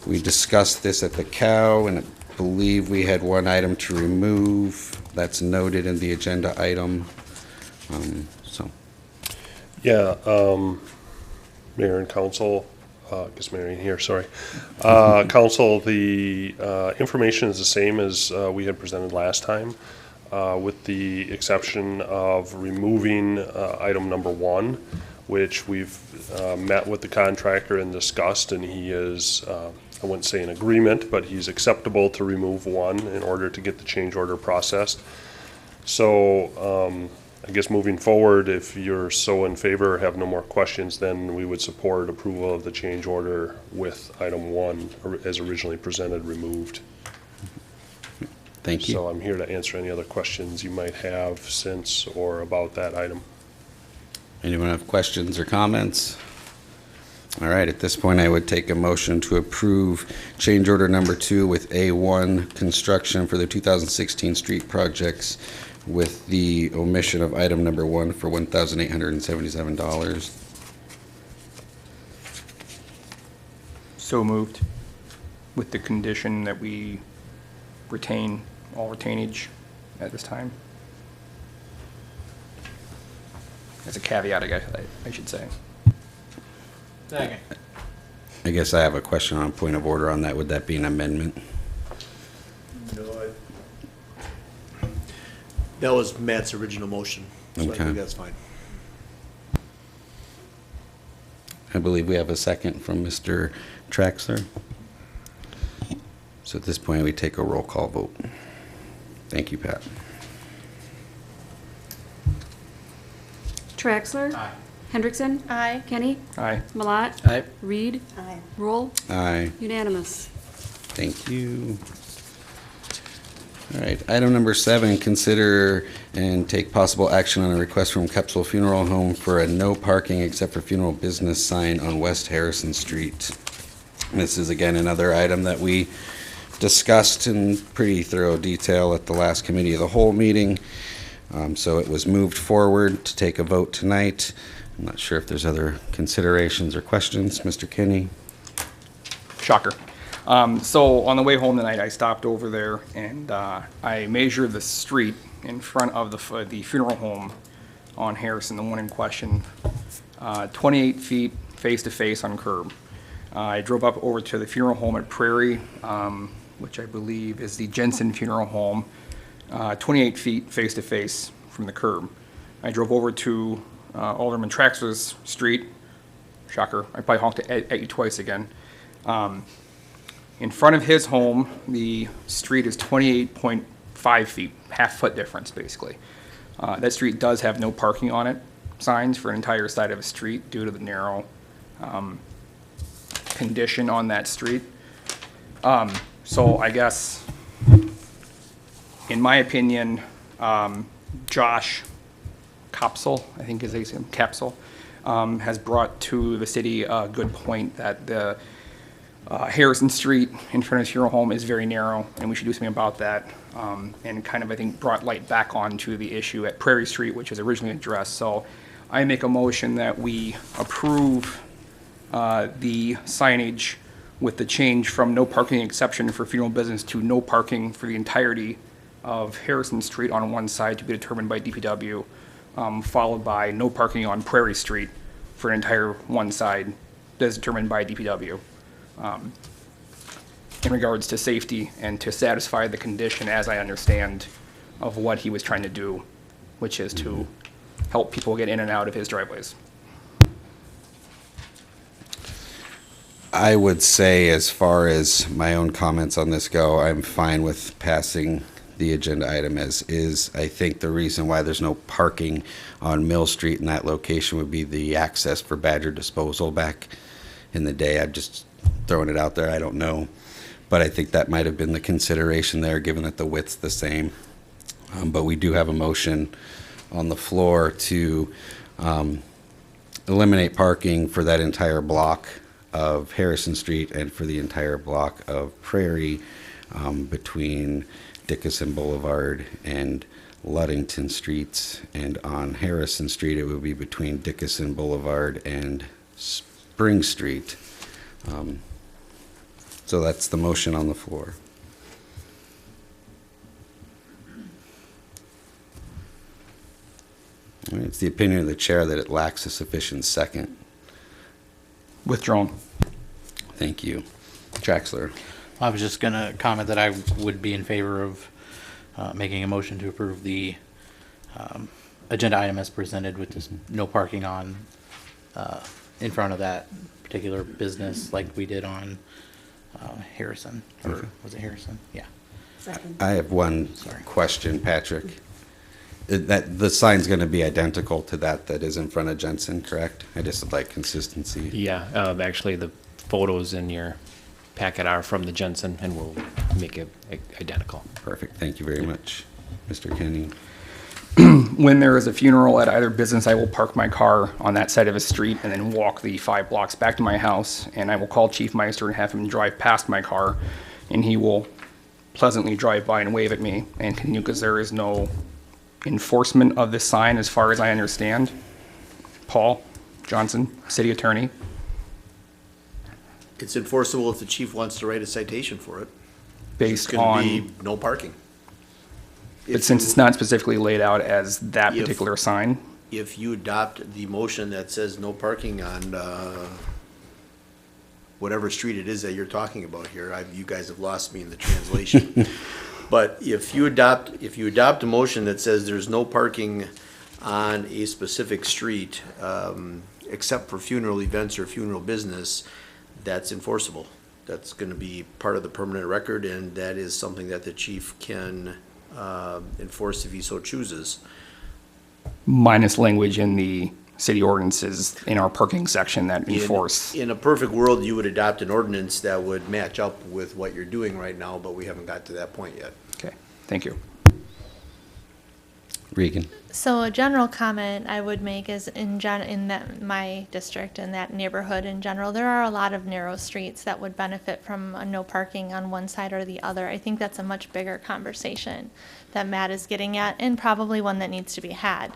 We discussed this at the COW, and I believe we had one item to remove. That's noted in the agenda item. Yeah, Mayor and Council, I guess Mary here, sorry. Council, the information is the same as we had presented last time, with the exception of removing item number 1, which we've met with the contractor and discussed, and he is, I wouldn't say in agreement, but he's acceptable to remove 1 in order to get the change order processed. So I guess moving forward, if you're so in favor, have no more questions, then we would support approval of the change order with item 1 as originally presented removed. Thank you. So I'm here to answer any other questions you might have since or about that item. Anyone have questions or comments? All right, at this point, I would take a motion to approve change order number 2 with A1 Construction for the 2016 street projects with the omission of item number 1 for $1,877. So moved, with the condition that we retain all retainage at this time. As a caveat, I should say. Second. I guess I have a question on point of order on that. Would that be an amendment? That was Matt's original motion, so I Okay. think that's fine. I believe we have a second from Mr. Traxler. So at this point, we take a roll call vote. Thank you, Pat. Traxler. Aye. Hendrickson. Aye. Kenny, Aye. Malat. Aye. Reed. Aye. Roll. Aye. Unanimous. Thank you. All right, item number 7, consider and take possible action on a request from Capsule Funeral Home for a no parking except for funeral business sign on West Harrison Street. This is again another item that we discussed in pretty thorough detail at the last committee of the whole meeting. So it was moved forward to take a vote tonight. I'm not sure if there's other considerations or questions. Mr. Kinney? Shocker. So on the way home tonight, I stopped over there and I measured the street in front of the funeral home on Harrison, the one in question, 28 feet face-to-face on curb. I drove up over to the funeral home at Prairie, which I believe is the Jensen Funeral Home, 28 feet face-to-face from the curb. I drove over to Alderman Traxler's street. Shocker, I probably honked at you twice again. In front of his home, the street is 28.5 feet, half-foot difference, basically. That street does have no parking on it signs for an entire side of a street due to the narrow condition on that street. So I guess, in my opinion, Josh Capsule, I think is his name, Capsule, has brought to the city a good point that the Harrison Street in front of his funeral home is very narrow, and we should do something about that. And kind of, I think, brought light back onto the issue at Prairie Street, which was originally addressed. So I make a motion that we approve the signage with the change from no parking exception for funeral business to no parking for the entirety of Harrison Street on one side to be determined by DPW, followed by no parking on Prairie Street for an entire one side as determined by DPW. In regards to safety and to satisfy the condition, as I understand, of what he was trying to do, which is to help people get in and out of his driveways. I would say, as far as my own comments on this go, I'm fine with passing the agenda item as is. I think the reason why there's no parking on Mill Street in that location would be the access for Badger disposal back in the day. I'm just throwing it out there. I don't know. But I think that might have been the consideration there, given that the width's the same. But we do have a motion on the floor to eliminate parking for that entire block of Harrison Street and for the entire block of Prairie between Dickinson Boulevard and Ludington Streets. And on Harrison Street, it would be between Dickinson Boulevard and Spring Street. So that's the motion on the floor. All right, it's the opinion of the chair that it lacks a sufficient second. Withdrawn. Thank you. Traxler. I was just going to comment that I would be in favor of making a motion to approve the agenda item as presented with just no parking on in front of that particular business like we did on Harrison, or was it Harrison? Yeah. I have one question, Patrick. That the sign's going to be identical to that is in front of Jensen, correct? I just would like consistency. Yeah, actually, the photos in your packet are from the Jensen, and we'll make it identical. Perfect. Thank you very much, Mr. Kenny. When there is a funeral at either business, I will park my car on that side of a street and then walk the 5 blocks back to my house, and I will call Chief Meister and have him drive past my car, and he will pleasantly drive by and wave at me and continue, because there is no enforcement of this sign as far as I understand. Paul Johnson, City Attorney. It's enforceable if the chief wants to write a citation for it. Based It's gonna on, be no parking. but since it's not specifically laid out as that If- particular sign, If you adopt the motion that says no parking on whatever street it is that you're talking about here, you guys have lost me in the translation. But if you adopt a motion that says there's no parking on a specific street, except for funeral events or funeral business, that's enforceable. That's gonna be part of the permanent record, and that is something that the chief can enforce if he so chooses. minus language in the city ordinances in our parking section that enforce. In a perfect world, you would adopt an ordinance that would match up with what you're doing right now, but we haven't got to that point yet. Okay, thank you. Regan. So a general comment I would make is my district, in that neighborhood in general, there are a lot of narrow streets that would benefit from a no parking on one side or the other. I think that's a much bigger conversation that Matt is getting at, and probably one that needs to be had.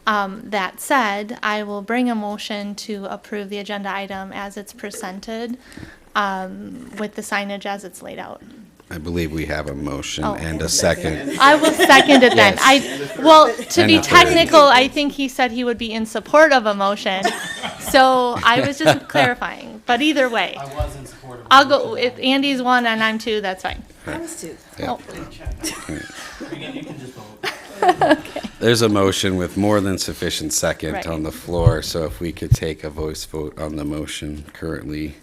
That said, I will bring a motion to approve the agenda item as it's presented, with the signage as it's laid out. I believe we have a motion Oh. and a second. I will second it then. Yes. Well, to be And a third. technical, I think he said he would be in support of a motion. So I was just clarifying, but either way. I was in support of. I'll go, if Andy's one and I'm two, that's fine. I was too. Yeah. Regan, you can just vote. There's a motion with more than sufficient second Right. on the floor, so if we could take a voice vote on the motion currently.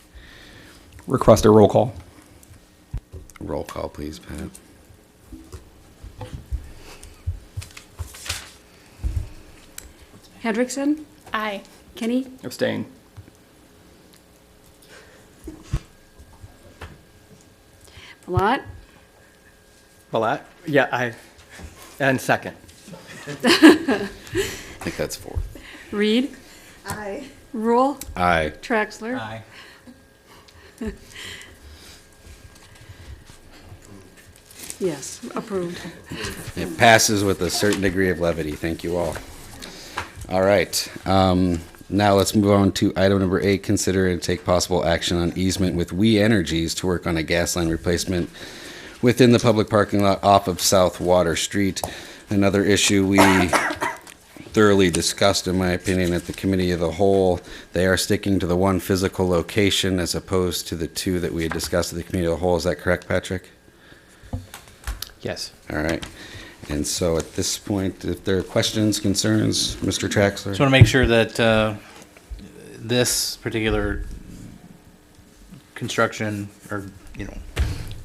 Request a roll call. Roll call, please, Pat. Hendrickson, Aye. Kenny, Abstain. Palat, Balat? Yeah, I, and second. I think that's 4. Reed, Aye. Rule, Aye. Traxler. Aye. Yes, approved. It passes with a certain degree of levity. Thank you all. All right. Now let's move on to item number 8, consider and take possible action on easement with We Energies to work on a gas line replacement within the public parking lot off of South Water Street. Another issue we thoroughly discussed, in my opinion, at the committee of the whole. They are sticking to the one physical location as opposed to the 2 that we had discussed at the committee of the whole. Is that correct, Patrick? Yes. All right. And so at this point, if there are questions, concerns, Mr. Traxler? Just want to make sure that this particular construction, or,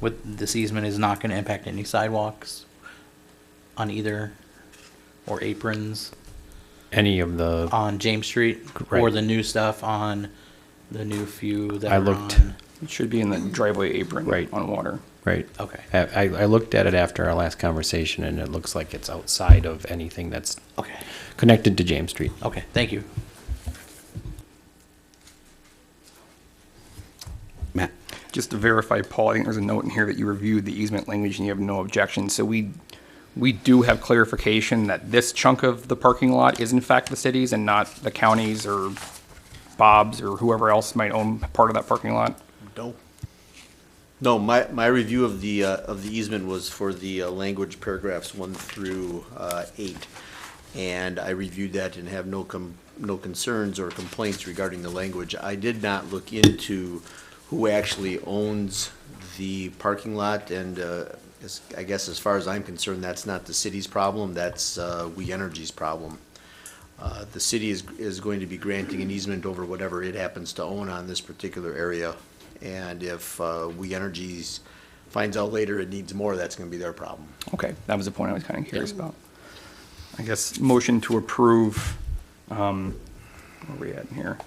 with this easement, is not going to impact any sidewalks on either, or aprons Any of the, on James Street, or Right. the new stuff on the new few that I are looked- on. It should be in the driveway apron Right. on water. right. Okay. I looked at it after our last conversation, and it looks like it's outside of anything that's Okay. connected to James Street. Okay. Thank you. Matt? Just to verify, Paul, I think there's a note in here that you reviewed the easement language and you have no objection. So we do have clarification that this chunk of the parking lot is in fact the city's and not the county's or Bob's or whoever else might own part of that parking lot. No. No, my review of the easement was for the language paragraphs 1 through 8. And I reviewed that and have no concerns or complaints regarding the language. I did not look into who actually owns the parking lot, and I guess as far as I'm concerned, that's not the city's problem, that's We Energies' problem. The city is going to be granting an easement over whatever it happens to own on this particular area. And if We Energies finds out later it needs more, that's going to be their problem. Okay, that was the point I was kind of curious about. I guess motion to approve, where are we at in here?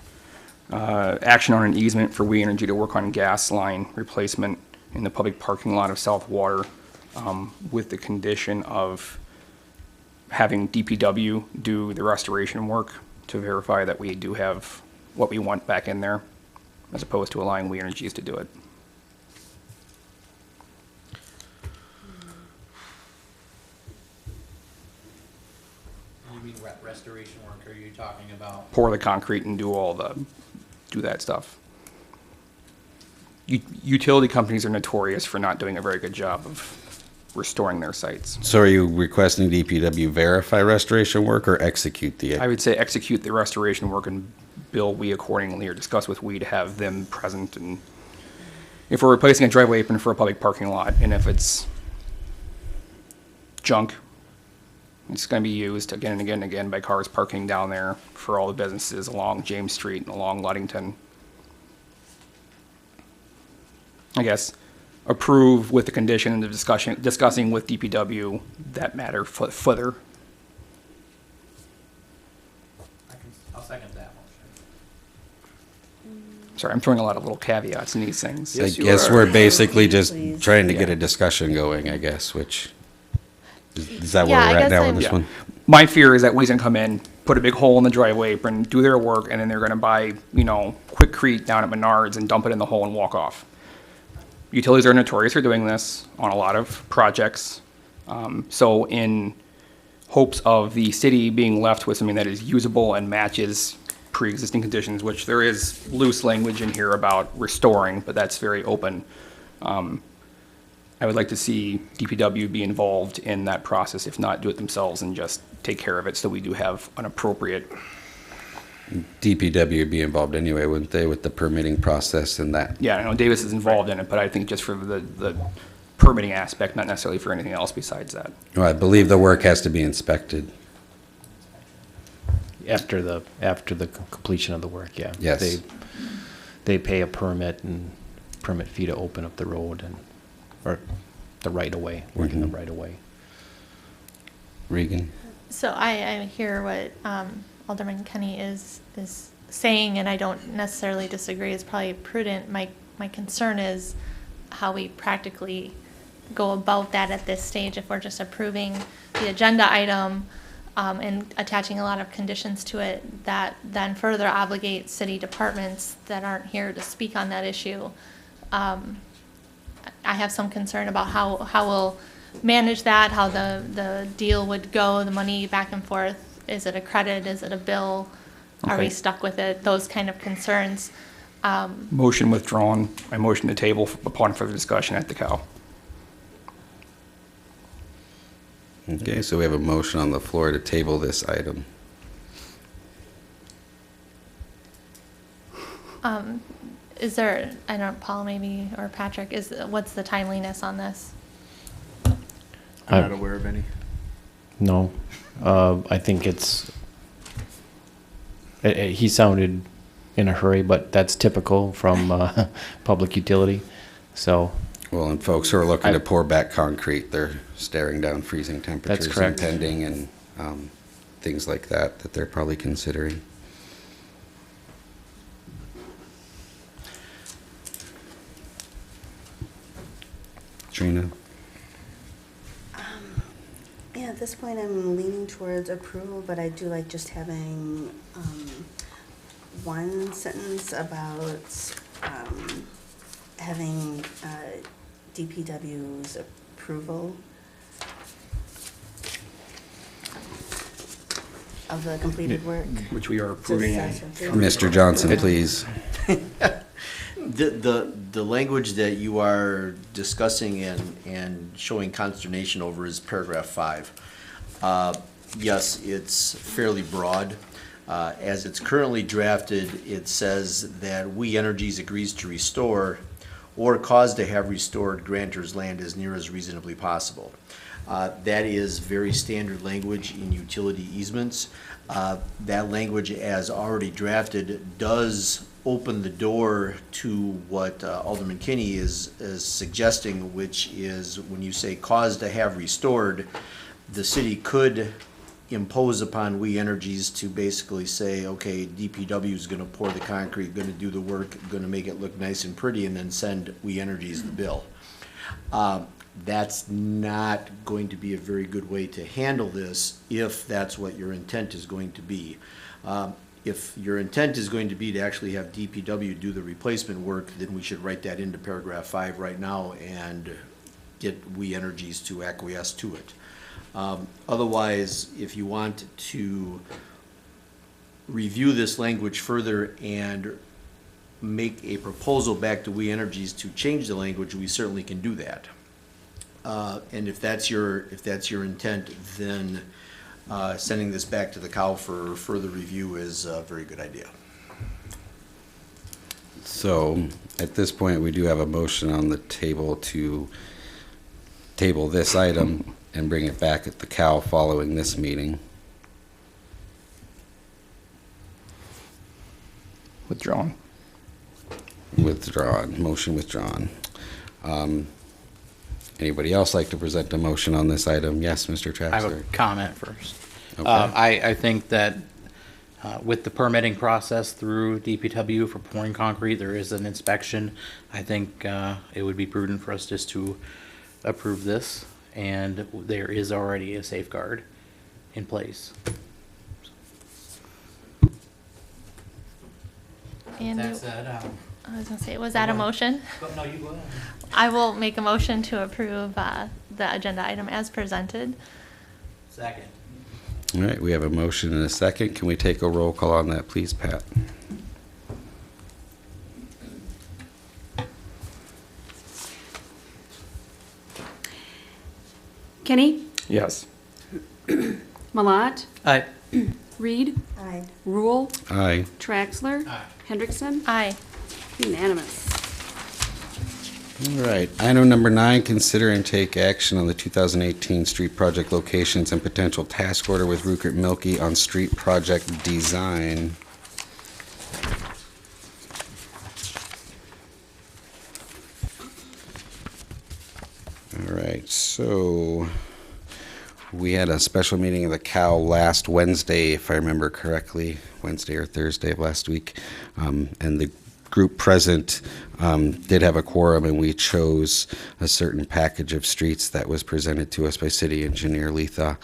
Action on an easement for We Energy to work on gas line replacement in the public parking lot of South Water, with the condition of having DPW do the restoration work to verify that we do have what we want back in there, as opposed to allowing We Energies to do it. You mean restoration work, or are you talking about? Pour the concrete and do that stuff. Utility companies are notorious for not doing a very good job of restoring their sites. So are you requesting DPW verify restoration work or execute the? I would say execute the restoration work and bill we accordingly, or discuss with we to have them present. And if we're replacing a driveway apron for a public parking lot, and if it's junk, it's going to be used again and again and again by cars parking down there for all the businesses along James Street and along Ludington. I guess approve with the condition of discussing with DPW that matter further. I'll second that motion. Sorry, I'm throwing a lot of little caveats in these things. I guess we're basically just trying to get a discussion going, I guess, which Is that where Yeah, I we're at guess now I'm- with this Yeah. one? My fear is that Lee's gonna come in, put a big hole in the driveway apron, do their work, and then they're gonna buy, Quickcrete down at Menards and dump it in the hole and walk off. Utilities are notorious for doing this on a lot of projects. So in hopes of the city being left with something that is usable and matches pre-existing conditions, which there is loose language in here about restoring, but that's very open. I would like to see DPW be involved in that process, if not do it themselves and just take care of it, so we do have an appropriate. DPW would be involved anyway, wouldn't they, with the permitting process and that? Yeah, I know Davis is involved in it, but I think just for the permitting aspect, not necessarily for anything else besides that. Well, I believe the work has to be inspected. After the completion of the work, yeah. Yes. They pay a permit and permit fee to open up the road or the right of way, working the right of way. Regan? So I hear what Alderman Kenny is saying, and I don't necessarily disagree. It's probably prudent. My concern is how we practically go about that at this stage. If we're just approving the agenda item and attaching a lot of conditions to it, that then further obligates city departments that aren't here to speak on that issue. I have some concern about how we'll manage that, how the deal would go, the money back and forth. Is it a credit? Is it a bill? Are we Okay. stuck with it? Those kind of concerns. Motion withdrawn. I motion to table upon further discussion at the COW. Okay, so we have a motion on the floor to table this item. Is there, I don't, Paul maybe, or Patrick, what's the timeliness on this? I'm not aware of any. No, I think he sounded in a hurry, but that's typical from public utility, so. Well, and folks who are looking to pour back concrete, they're staring down freezing temperatures correct. impending and things like that they're probably considering. Trina? Yeah, at this point, I'm leaning towards approval, but I do like just having one sentence about having DPW's approval of the completed work. Which we are approving. Mr. Johnson, please. The language that you are discussing and showing consternation over is paragraph 5. Yes, it's fairly broad. As it's currently drafted, it says that We Energies agrees to restore or cause to have restored grantor's land as near as reasonably possible. That is very standard language in utility easements. That language, as already drafted, does open the door to what Alderman Kinney is suggesting, which is when you say cause to have restored, the city could impose upon We Energies to basically say, okay, DPW is going to pour the concrete, going to do the work, going to make it look nice and pretty, and then send We Energies the bill. That's not going to be a very good way to handle this if that's what your intent is going to be. If your intent is going to be to actually have DPW do the replacement work, then we should write that into paragraph 5 right now and get We Energies to acquiesce to it. Otherwise, if you want to review this language further and make a proposal back to We Energies to change the language, we certainly can do that. And if that's your intent, then sending this back to the COW for further review is a very good idea. So at this point, we do have a motion on the table to table this item and bring it back at the COW following this meeting. Withdrawn. Withdrawn. Motion withdrawn. Anybody else like to present a motion on this item? Yes, Mr. Traxler. I have a comment first. Okay. I think that with the permitting process through DPW for pouring concrete, there is an inspection. I think it would be prudent for us just to approve this and there is already a safeguard in place. And That said, I was gonna say, was that a motion? no, you go ahead. I will make a motion to approve the agenda item as presented. Second. All right, we have a motion and a second. Can we take a roll call on that, please, Pat? Kenny? Yes. Malat? Aye. Reed? Aye. Rule? Aye. Traxler? Aye. Hendrickson? Aye. Unanimous. All right, item number 9, consider and take action on the 2018 street project locations and potential task order with Rupert Milkie on street project design. All right, so we had a special meeting of the COW last Wednesday, if I remember correctly, Wednesday or Thursday of last week, and the group present did have a quorum, and we chose a certain package of streets that was presented to us by City Engineer Letha,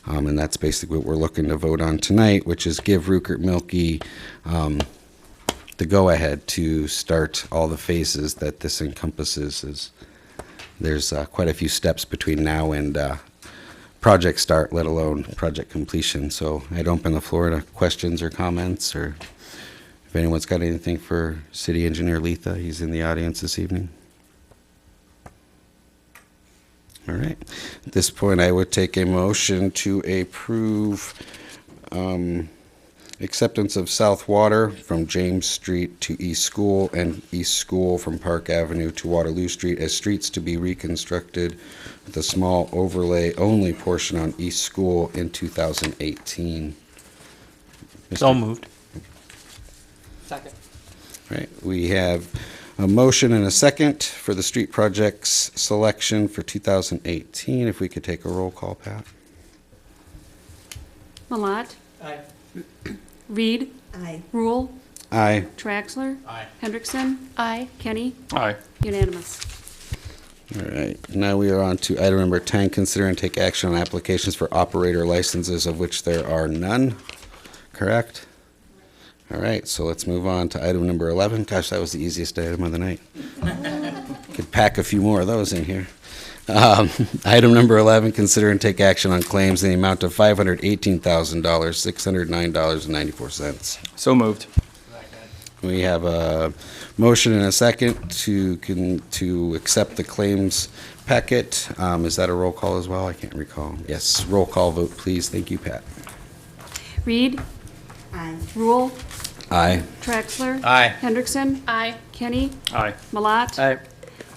and that's basically what we're looking to vote on tonight, which is give Rupert Milkie the go-ahead to start all the phases that this encompasses. There's quite a few steps between now and project start, let alone project completion. So I'd open the floor to questions or comments, or if anyone's got anything for City Engineer Letha. He's in the audience this evening. All right. At this point, I would take a motion to approve acceptance of South Water from James Street to East School and East School from Park Avenue to Waterloo Street as streets to be reconstructed with a small overlay only portion on East School in 2018. So moved. Second. All right, we have a motion and a second for the street projects selection for 2018. If we could take a roll call, Pat. Malat? Aye. Reed? Aye. Rule? Aye. Traxler? Aye. Hendrickson? Aye. Kenny? Aye. Unanimous. All right, now we are on to item number 10, consider and take action on applications for operator licenses, of which there are none, correct? All right, so let's move on to item number 11. Gosh, that was the easiest item of the night. Could pack a few more of those in here. Item number 11, consider and take action on claims in the amount of $518,609.94. So moved. We have a motion and a second to accept the claims packet. Is that a roll call as well? I can't recall. Yes, roll call vote, please. Thank you, Pat. Reed? Aye. Rule? Aye. Traxler? Aye. Hendrickson? Aye. Kenny? Aye. Malat? Aye.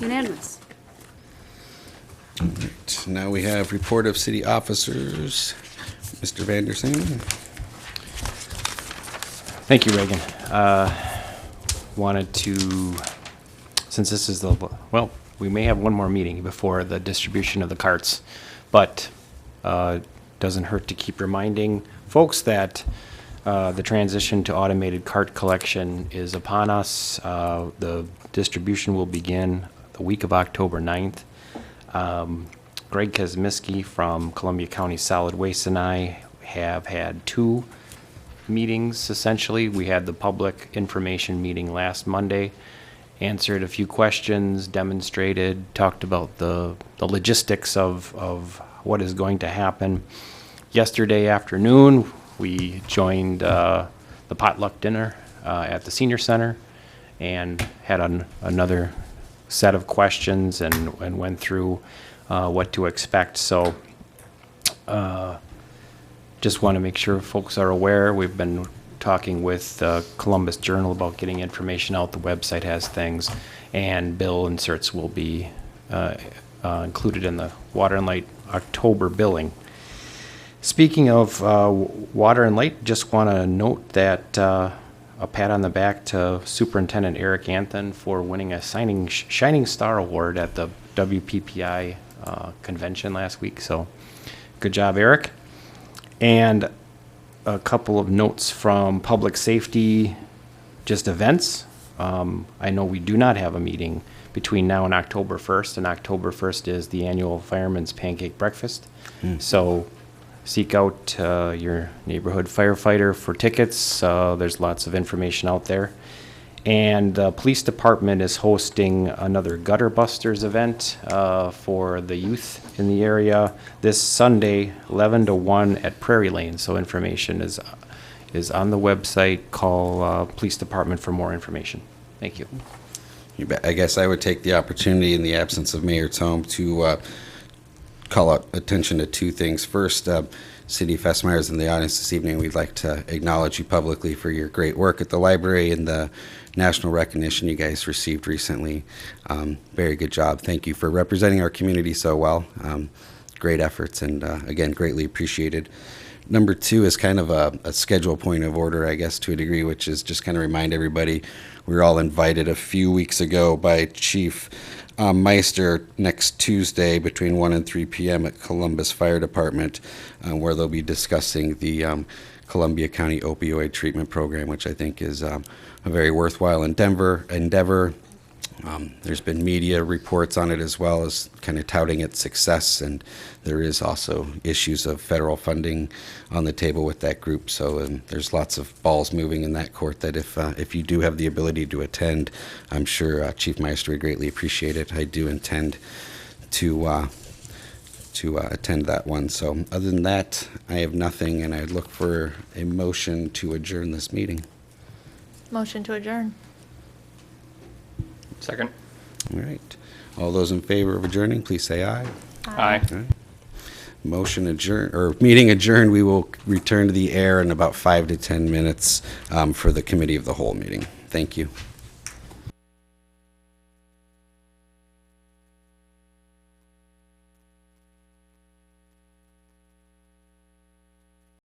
Unanimous. All right, now we have report of city officers. Mr. Vanderseen. Thank you, Reagan. Wanted to, since this is well, we may have one more meeting before the distribution of the carts, but doesn't hurt to keep reminding folks that the transition to automated cart collection is upon us. The distribution will begin the week of October 9th. Greg Kazmiski from Columbia County Solid Waste and I have had 2 meetings, essentially. We had the public information meeting last Monday, answered a few questions, demonstrated, talked about the logistics of what is going to happen. Yesterday afternoon, we joined the potluck dinner at the senior center and had another set of questions and went through what to expect. So just want to make sure folks are aware. We've been talking with Columbus Journal about getting information out. The website has things, and bill inserts will be included in the Water and Light October billing. Speaking of Water and Light, just want to note that a pat on the back to Superintendent Eric Anthon for winning a Shining Star Award at the WPPI convention last week. So good job, Eric. And a couple of notes from public safety, just events. I know we do not have a meeting between now and October 1st, and October 1st is the annual Fireman's Pancake Breakfast. So seek out your neighborhood firefighter for tickets. There's lots of information out there. And the police department is hosting another Gutter Busters event for the youth in the area this Sunday, 11 to 1 at Prairie Lane. So information is on the website. Call police department for more information. Thank you. You bet. I guess I would take the opportunity in the absence of Mayor Tome to call out attention to two things. First, Cindy Fessmeyer is in the audience this evening. We'd like to acknowledge you publicly for your great work at the library and the national recognition you guys received recently. Very good job. Thank you for representing our community so well. Great efforts, and again, greatly appreciated. Number two is kind of a schedule point of order, I guess, to a degree, which is just kind of remind everybody we were all invited a few weeks ago by Chief Meister next Tuesday between 1 and 3 p.m. at Columbus Fire Department, where they'll be discussing the Columbia County Opioid Treatment Program, which I think is a very worthwhile endeavor. There's been media reports on it as well as kind of touting its success, and there is also issues of federal funding on the table with that group. So there's lots of balls moving in that court that if you do have the ability to attend, I'm sure Chief Meister would greatly appreciate it. I do intend to attend that one. So other than that, I have nothing, and I'd look for a motion to adjourn this meeting. Motion to adjourn. Second. All right. All those in favor of adjourning, please say aye. Aye. All right. Motion adjourned, or meeting adjourned. We will return to the air in about 5 to 10 minutes for the committee of the whole meeting. Thank you.